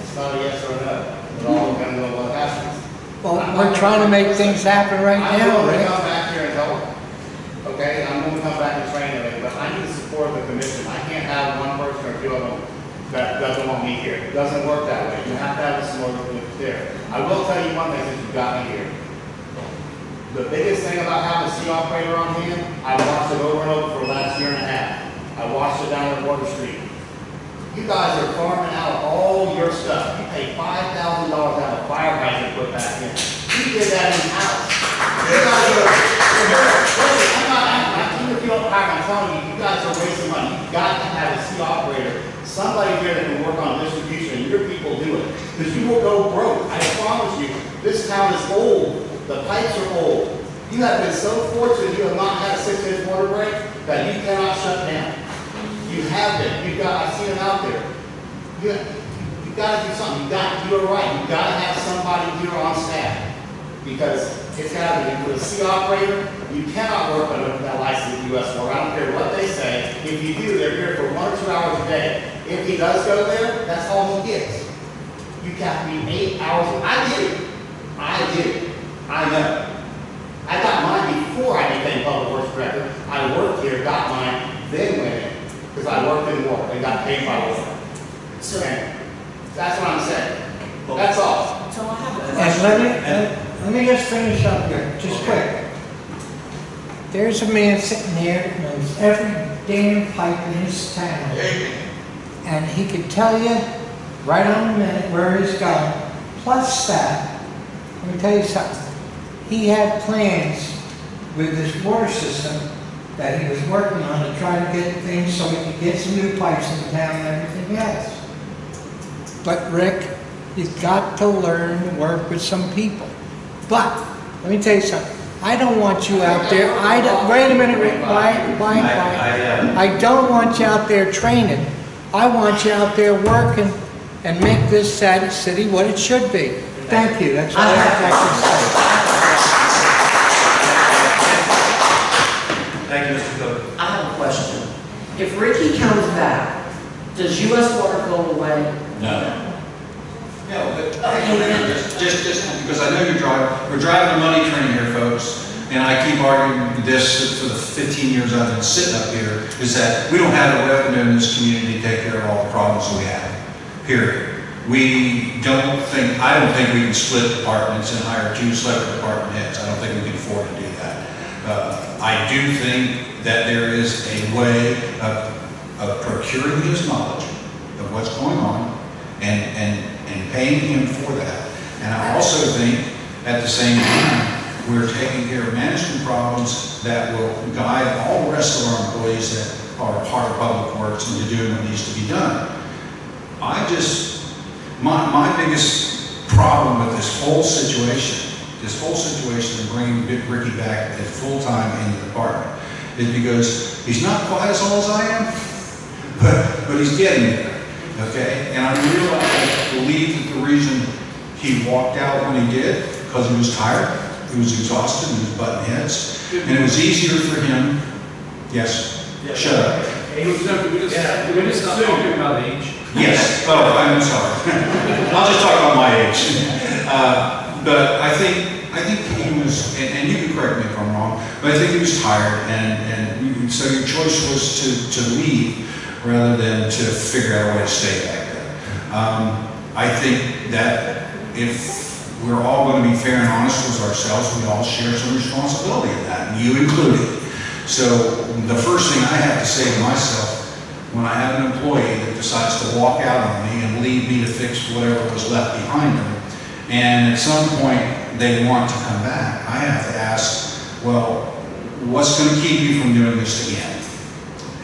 It's not a yes or a no. It all depends on what happens. Well, we're trying to make things happen right I'm now, going to Rick. come back here and help. Okay, I'm going to come back and train everybody, but I need the support of the commission. I can't have one person or 2 of them that doesn't want me here. It doesn't work that way. You have to have some more there. I will tell you one thing since you got me here. The biggest thing about having a sea operator on hand, I watched it over and over for the last 1.5 years. I watched it down at Water Street. You guys are farming out all your stuff. You pay $5,000 to have a fire hydrant put back in. You did that in-house. You guys are, I'm not, even if you don't pack, I'm telling you, you guys are wasting money. You've got to have a sea operator, somebody here that can work on distribution, and your people do it. Because you will go broke. I promise you, this town is old. The pipes are old. You have been so fortunate you have not had a 6-inch water break that you cannot shut down. You have been. You've got, I've seen them out there. You've got to do something. You're right. You've got to have somebody here on staff. Because it's got to be. For a sea operator, you cannot work on that license in U.S. Water. I don't care what they say. If you do, they're here for 1 or 2 hours a day. If he does go there, that's all he gets. You have to be 8 hours. I did it. I know. I got mine before I became public works director. I worked here, got mine, then went in. Because I worked in water, they got paid by water. So, And that's what I'm saying. That's all. so I have a And question. let me just finish up here, just quick. There's a man sitting there that knows every damn pipe in this town. And he could tell you right on the minute where he's going. Plus that, let me tell you something. He had plans with this water system that he was working on to try to get things so he could get some new pipes in town and everything else. But Rick, you've got to learn to work with some people. But, let me tell you something. I don't want you out there, wait a minute, Rick, quiet. I don't want you out there training. I want you out there working and make this city what it should be. Thank you, that's all I have to say. Thank you, Mr. Cook. I have a question. If Ricky comes back, does U.S. Water go away? No. Yeah, but, just because I know we're driving a money train here, folks, and I keep arguing this for the 15 years I've been sitting up here, is that we don't have the revenue in this community to take care of all the problems we have, period. I don't think we can split departments and hire 2 separate department heads. I don't think we can afford to do that. I do think that there is a way of procuring his knowledge of what's going on and paying him for that. And I also think at the same time, we're taking care of management problems that will guide all the rest of our employees that are part of public works into doing what needs to be done. My biggest problem with this whole situation of bringing Ricky back at full-time in the department is because he's not quite as old as I am, but he's getting there, okay? And I believe that the reason he walked out when he did, because he was tired, he was exhausted, he was butting heads, and it was easier for him, yes, shut up. We just stop talking about age. Yes, oh, I'm sorry. I'll just talk about my age. But I think he was, and you can correct me if I'm wrong, but I think he was tired, so your choice was to leave rather than to figure out a way to stay back there. I think that if we're all going to be fair and honest with ourselves, we all share some responsibility in that, and you included. So the first thing I have to say to myself when I have an employee that decides to walk out on me and leave me to fix whatever was left behind them, and at some point they want to come back, I have to ask, well, what's going to keep you from doing this again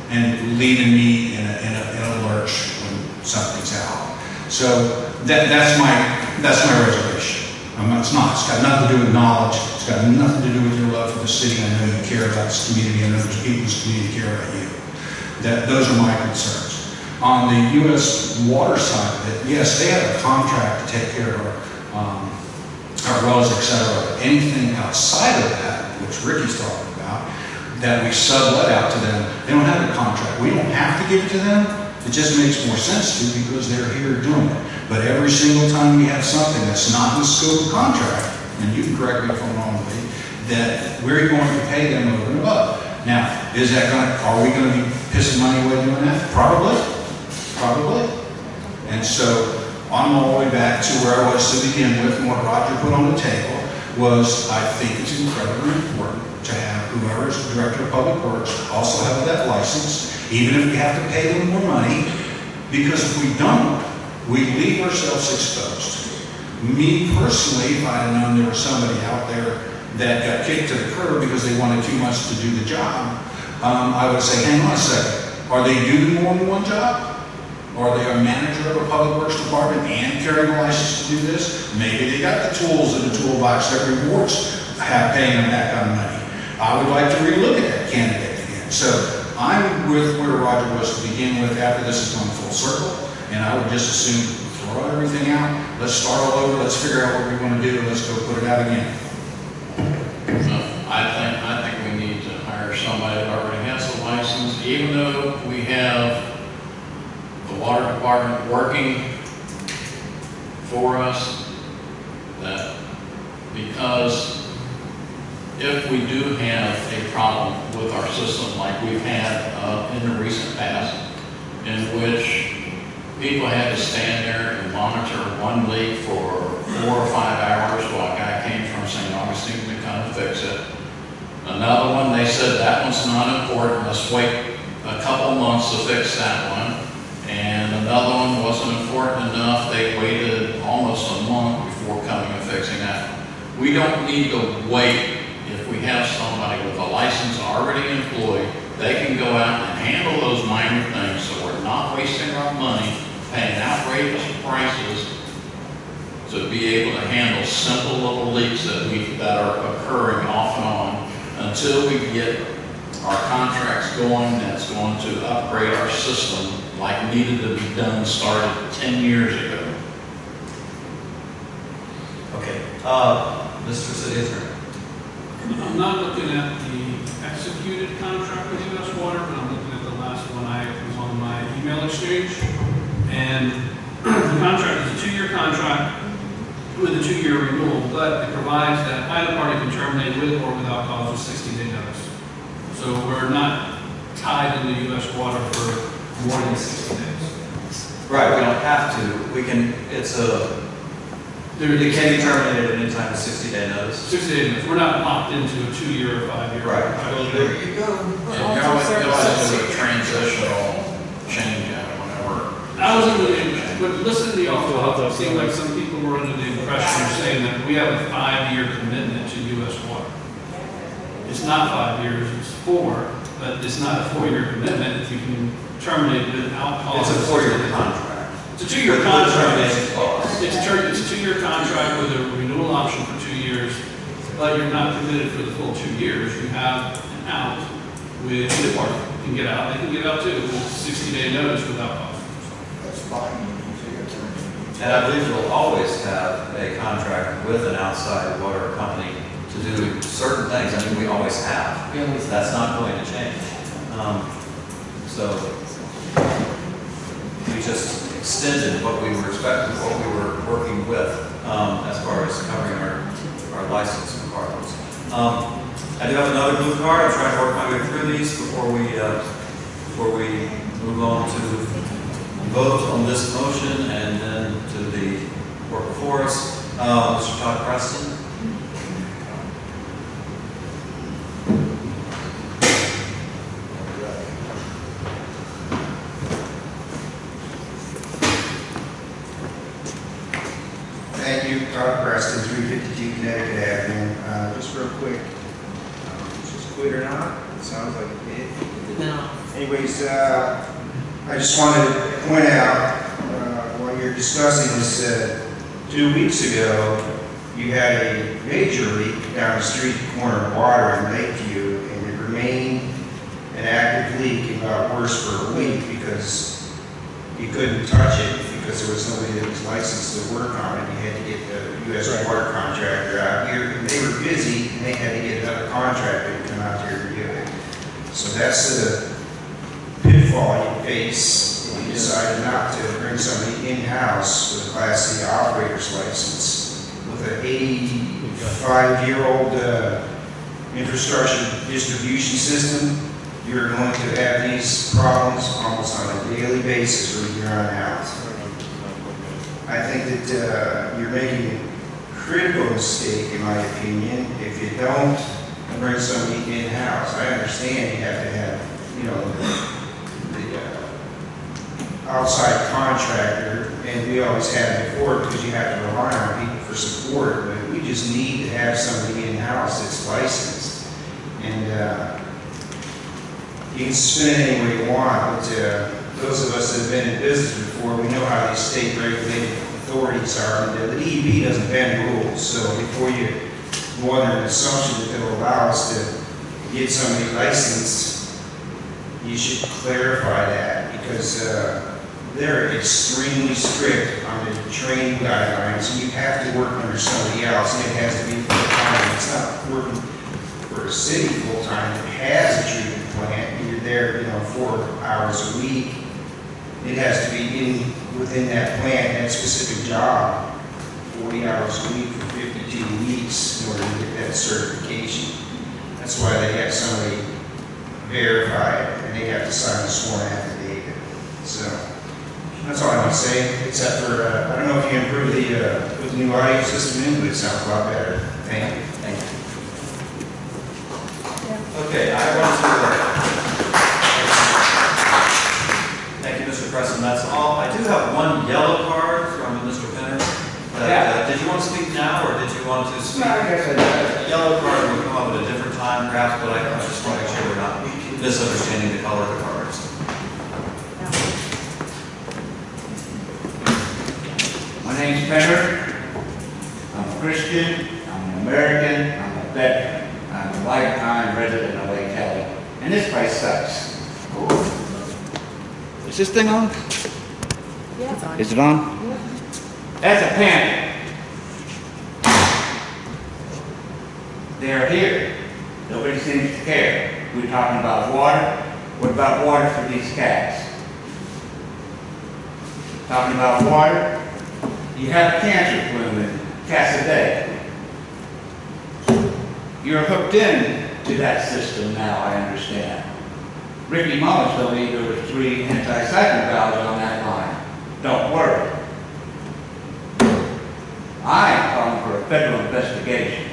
and leaving me in a lurch when something's out? So that's my reservation. It's got nothing to do with knowledge. It's got nothing to do with your love for the city. I know you care about this community. I know there's people in this community care about you. Those are my concerns. On the U.S. water side of it, yes, they have a contract to take care of our wells, et cetera. But anything outside of that, which Ricky's talking about, that we sublet out to them, they don't have a contract. We don't have to give it to them. It just makes more sense to because they're here doing it. But every single time we have something that's not in the scope of contract, and you can correct me if I'm wrong, Lee, that we're going to pay them over and above. Now, are we going to be pissing money away doing that? Probably. And so I'm all the way back to where I was to begin with, and what Roger put on the table was, I think it's incredibly important to have whoever is the director of public works also have that license, even if we have to pay them more money, because if we don't, we leave ourselves exposed. Me personally, if I had known there was somebody out there that got kicked to the curb because they wanted too much to do the job, I would say, hang on a second, are they doing more than one job? Are they a manager of a public works department and carrying a license to do this? Maybe they got the tools in the toolbox that rewards paying them that kind of money. I would like to relook at that candidate again. So I'm with where Roger was to begin with after this has gone full circle, and I would just assume throw everything out, let's start all over, let's figure out what we want to do, and let's go put it out again. I think we need to hire somebody that already has a license, even though we have the water department working for us, that because if we do have a problem with our system like we've had in the recent past, in which people had to stand there and monitor one leak for 4 or 5 hours while a guy came from St. Augustine to come and fix it. Another one, they said that one's not important, let's wait a couple months to fix that one. And another one wasn't important enough, they waited almost a month before coming and fixing that one. We don't need to wait. If we have somebody with a license already employed, they can go out and handle those minor things, so we're not wasting our money paying outrageous prices to be able to handle simple little leaks that are occurring off and on until we get our contracts going that's going to upgrade our system like needed to be done, started 10 years ago. Okay, Mr. City Attorney. I'm not looking at the executed contract with U.S. Water, but I'm looking at the last one I was on my email exchange. And the contract is a 2-year contract with a 2-year renewal, but it provides that either party can terminate with or without cause with 60-day notice. So we're not tied into U.S. Water for more than 60 days. Right, we don't have to. We can, it can be terminated at any time with 60-day notice. 60-day notice. We're not locked into a 2-year or 5-year. Right. Well, there you go. And you always do a transitional change out whenever. I was under the, but listen to the offer. It seemed like some people were under the impression of saying that we have a 5-year commitment to U.S. Water. It's not 5 years, it's 4, but it's not a 4-year commitment if you can terminate without cause. It's a 4-year contract. It's a 2-year With contract. termination clause. It's a 2-year contract with a renewal option for 2 years, but you're not committed for the full 2 years. You have an out with either party. You can get out, they can get out too, with 60-day notice without cause. That's fine. And I believe we'll always have a contract with an outside water company to do certain things. I mean, we always have. That's not going to change. So we just extended what we were expecting, what we were working with as far as covering our license requirements. I do have another blue card. I'm trying to work my way through these before we move on to vote on this motion and then to the work before us. Mr. Todd Preston. Thank you, Todd Preston, 352 Connecticut Avenue. Just real quick, just quit or not? It sounds like it did. No. Anyways, I just wanted to point out, while you're discussing this, 2 weeks ago, you had a major leak down the street corner of Water in Lakeview, and it remained an active leak and got worse for a week because you couldn't touch it because there was nobody that was licensed to work on it. You had to get the U.S. water contractor out here, and they were busy, and they had to get another contractor to come out there to do it. So that's the pitfall you face when you decided not to bring somebody in-house with a Class C operator's license. With an 85-year-old infrastructure distribution system, you're going to have these problems almost on a daily basis from here on out. I think that you're making a critical mistake, in my opinion, if you don't bring somebody in-house. I understand you have to have, you know, the outside contractor, and we always had before because you have to rely on people for support, but we just need to have somebody in-house that's licensed. And you can spin it any way you want, but those of us that have been in business before, we know how these state regulated authorities are. And the DEP doesn't bend rules, so before you go under an assumption that they'll allow us to get somebody licensed, you should clarify that because they're extremely strict on the training guidelines. You have to work under somebody else, and it has to be full-time. It's not working for a city full-time that has a treatment plant, and you're there, 4 hours a week. It has to be within that plant, that specific job, 40 hours a week for 52 weeks in order to get that certification. That's why they have somebody verify it, and they have to sign a sworn affidavit. So, that's all I want to say, except for, I don't know if you improved put the new audio system in, but it sounds a lot better. Thank you. Thank you. Okay, I want to, thank you, Mr. Preston, that's all. I do have one yellow card from Mr. Penner. Did you want to speak now, or did you want to speak? No, I guess I did. A yellow card will come up at a different time, perhaps, but I just want to make sure we're not misunderstanding the color of the cards. My name's Penner. I'm a Christian, I'm an American, I'm a veteran. I'm a lifetime resident of Lake Helen. And this place sucks. Is this thing on? Yeah, it's on. Is it on? That's a panic. They're here. Nobody seems to care. We're talking about water. What about water for these cats? Talking about water. You have a cancer plume in Casadega. You're hooked in to that system now, I understand. Ricky Mullins told me there were 3 anti-cyclone valves on that line. Don't worry. I am calling for a federal investigation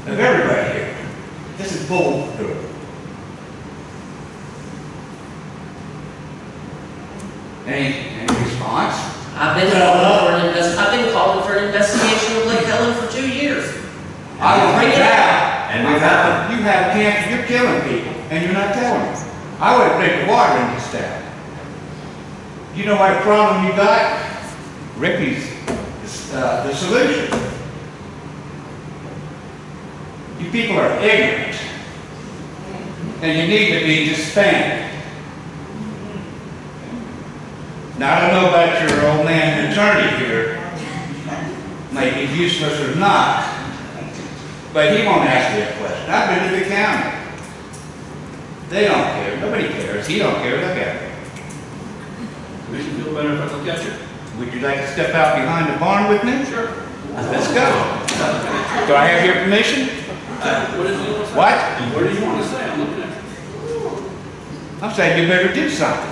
of everybody here. This is bull. Any response? I've been calling for an investigation of Lake Helen for 2 years. I will bring it out. And we've had You have cancer, you're killing people, and you're not telling them. I would drink the water in this town. You know what problem you got? Ricky's the solution. You people are ignorant, and you need to be disbanded. Now, I don't know about your old man attorney here, may be useless or not, but he won't ask you a question. I've been to the county. They don't care. Nobody cares. He don't care. Look at him. Makes you feel better if I look at you? Would you like to step out behind the barn with me? Sure. Let's go. Do I have your permission? What did you want to say? What? What do you want to say? I'm looking at you. I'm saying you better do something.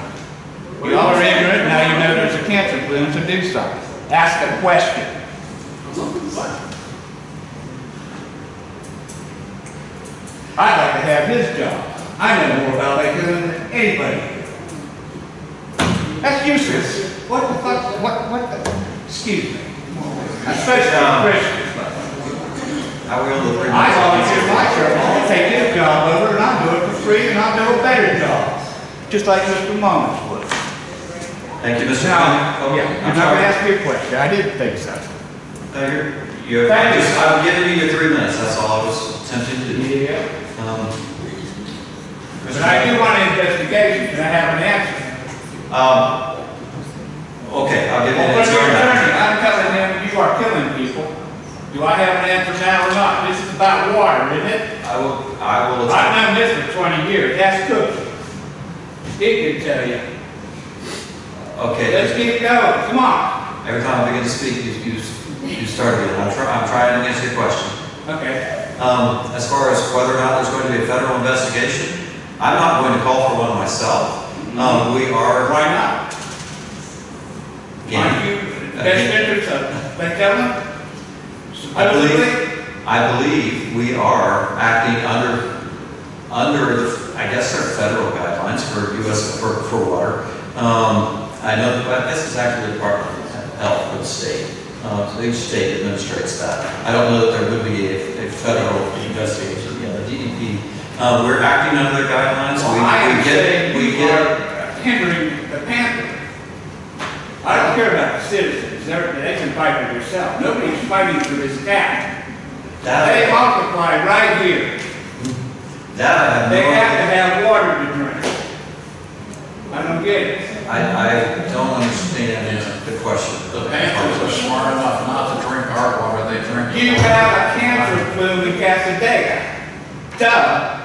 You all are ignorant, now you know there's a cancer plume, so do something. Ask a question. I'm looking what? I'd like to have his job. I know more about Lake Helen than anybody here. That's useless. What the fuck? What the? Excuse me. Especially Christians. I will. I volunteer my service. I'll take his job over and I'll do it for free and I'll do a better job. Just like Mr. Mullins would. Thank you, Mr. Now, Conley. yeah, I'm not going to ask you a question. I didn't think so. I'm giving you your 3 minutes, that's all I was attempting to do. Yeah. But I do want an investigation. Can I have an answer? Okay, I'll give you an Well, answer. your attorney, I'm telling him you are killing people. Do I have an answer now or not? This is about water, isn't it? I will I've attempt. known this for 20 years. That's Cookie. He can tell you. Okay. Let's keep going. Come on. Every time I begin to speak, you start again. I'm trying to answer your question. Okay. As far as whether or not there's going to be a federal investigation, I'm not going to call for one myself. We are. Why not? Aren't you the best interest of Lake Helen? I believe we are acting under the, I guess they're federal guidelines for U.S. for water. I know, but this is actually the Department of Health for the state. So each state administrates that. I don't know that there would be a federal investigation. Yeah, the DEP. We're acting under their guidelines. Well, we get hindering the panther. I don't care about the citizens. They can fight for themselves. Nobody's fighting for this cat. They multiply right here. that. They have to have water to drink. I don't get it. I don't understand the question. The Panthers are smart enough not to drink our water, they drink. You have a cancer plume in Casadega. Duh.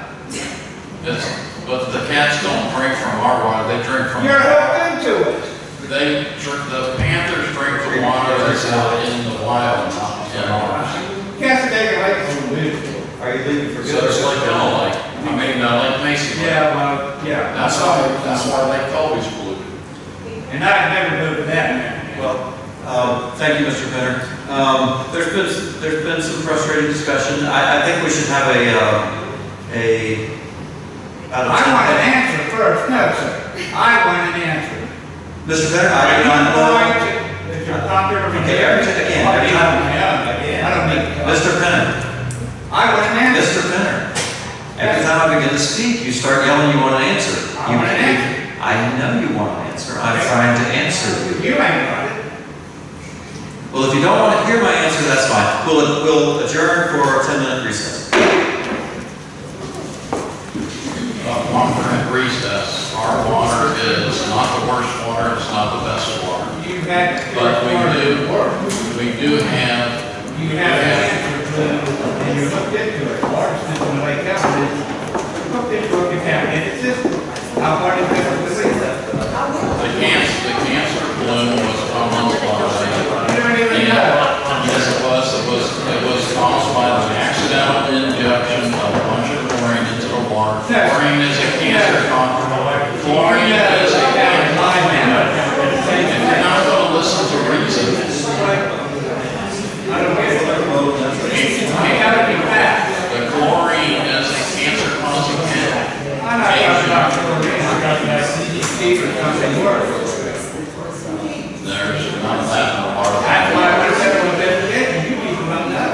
But the cats don't drink from our water, they drink from. You're hooked into it. The Panthers drink the water that's out in the wild, not in ours. Casadega Lake is Are you leaving for So good? it's like Yellow Lake, Lake Mason. Lake. Yeah, well, yeah. That's why Lake Colby's polluted. And I've never moved to that man. Well, thank you, Mr. Penner. There's been some frustrating discussion. I think we should have I want an answer first. No, sir. I want an answer. Mr. Penner, I do not know. If you're popular from Okay, here, again, I'll every be time- on my own. I don't need to. Mr. Penner, I want an answer. Mr. Penner, every time I begin to speak, you start yelling you want an answer. I want an answer. I know you want an answer. I'm trying to answer you. You ain't got it. Well, if you don't want to hear my answer, that's fine. We'll adjourn for a 10-minute recess. 1 minute recess. Our water is not the worst water, it's not the best water. You've had. But we do have. You have an answer to it, and you looked into it. Water system in Lake County, you looked into a contaminated system. How far did it go? The cancer bloom was caused by. You don't even know. Yes, it was. It was caused by the accidental injection of a bunch of chlorine into the water. Chlorine is a cancer controller. Chlorine is a cancer controller. If you're not going to listen to reason, I don't get it. You gotta be fast. the chlorine is a cancer-causing agent. I'm not talking about chlorine, I'm talking about CDC or something worse. There's none of that in the water. That's why I was saying with education, you people don't know.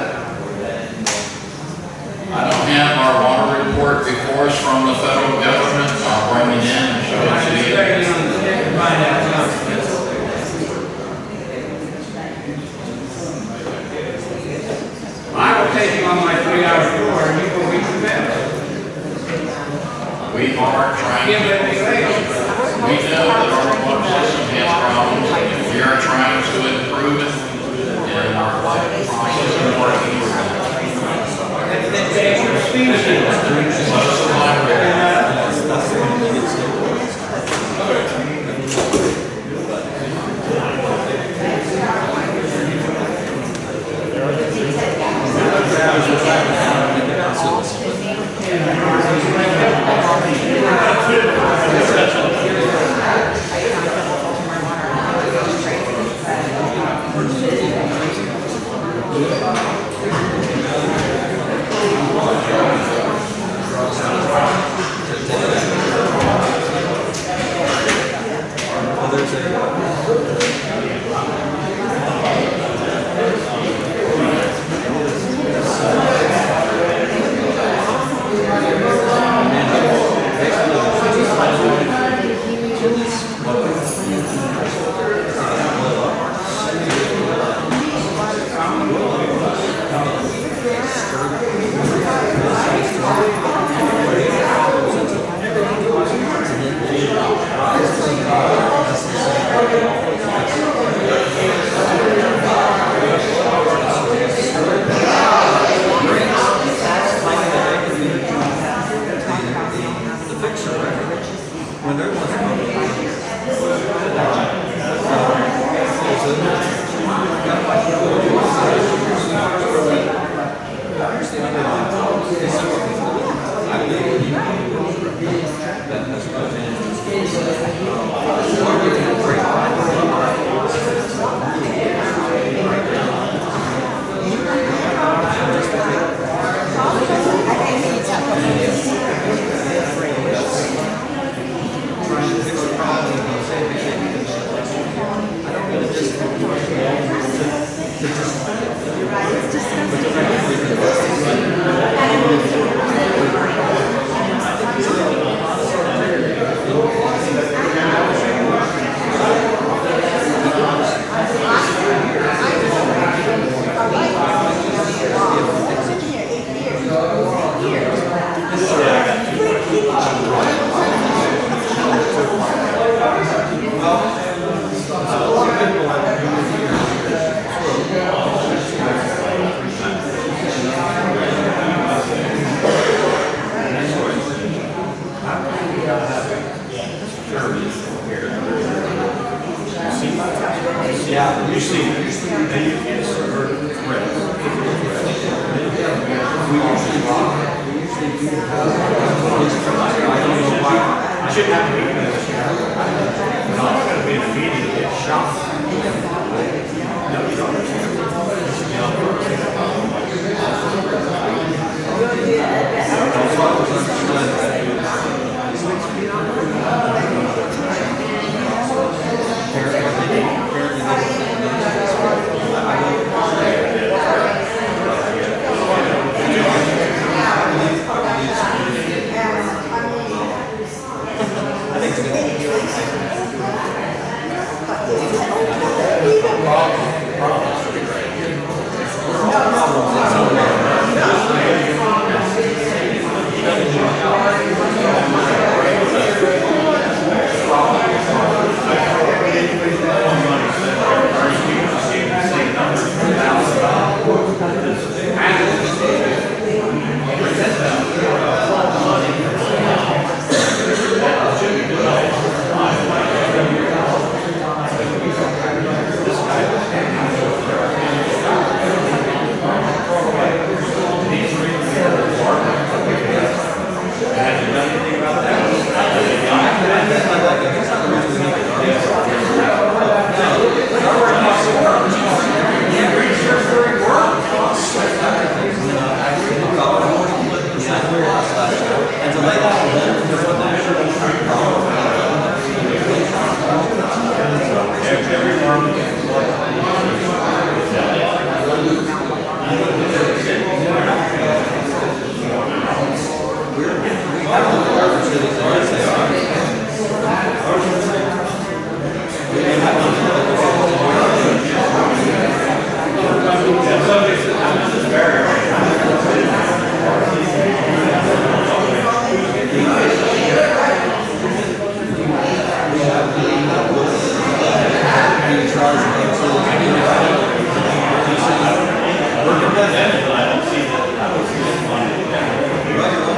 I don't have our water report before us from the federal government. I'll bring it in and show it I'm to just you. begging on the stick to find out something. I will take you on my 3-hour tour and you go read the best. We are trying Give it to, away. we know that our water system has problems. We are trying to improve it, and our process is working. So is the library. Yeah, usually, and you can serve red. We usually I shouldn't have to be in this. I'm not going to be in a meeting to get shot.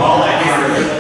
All I hear is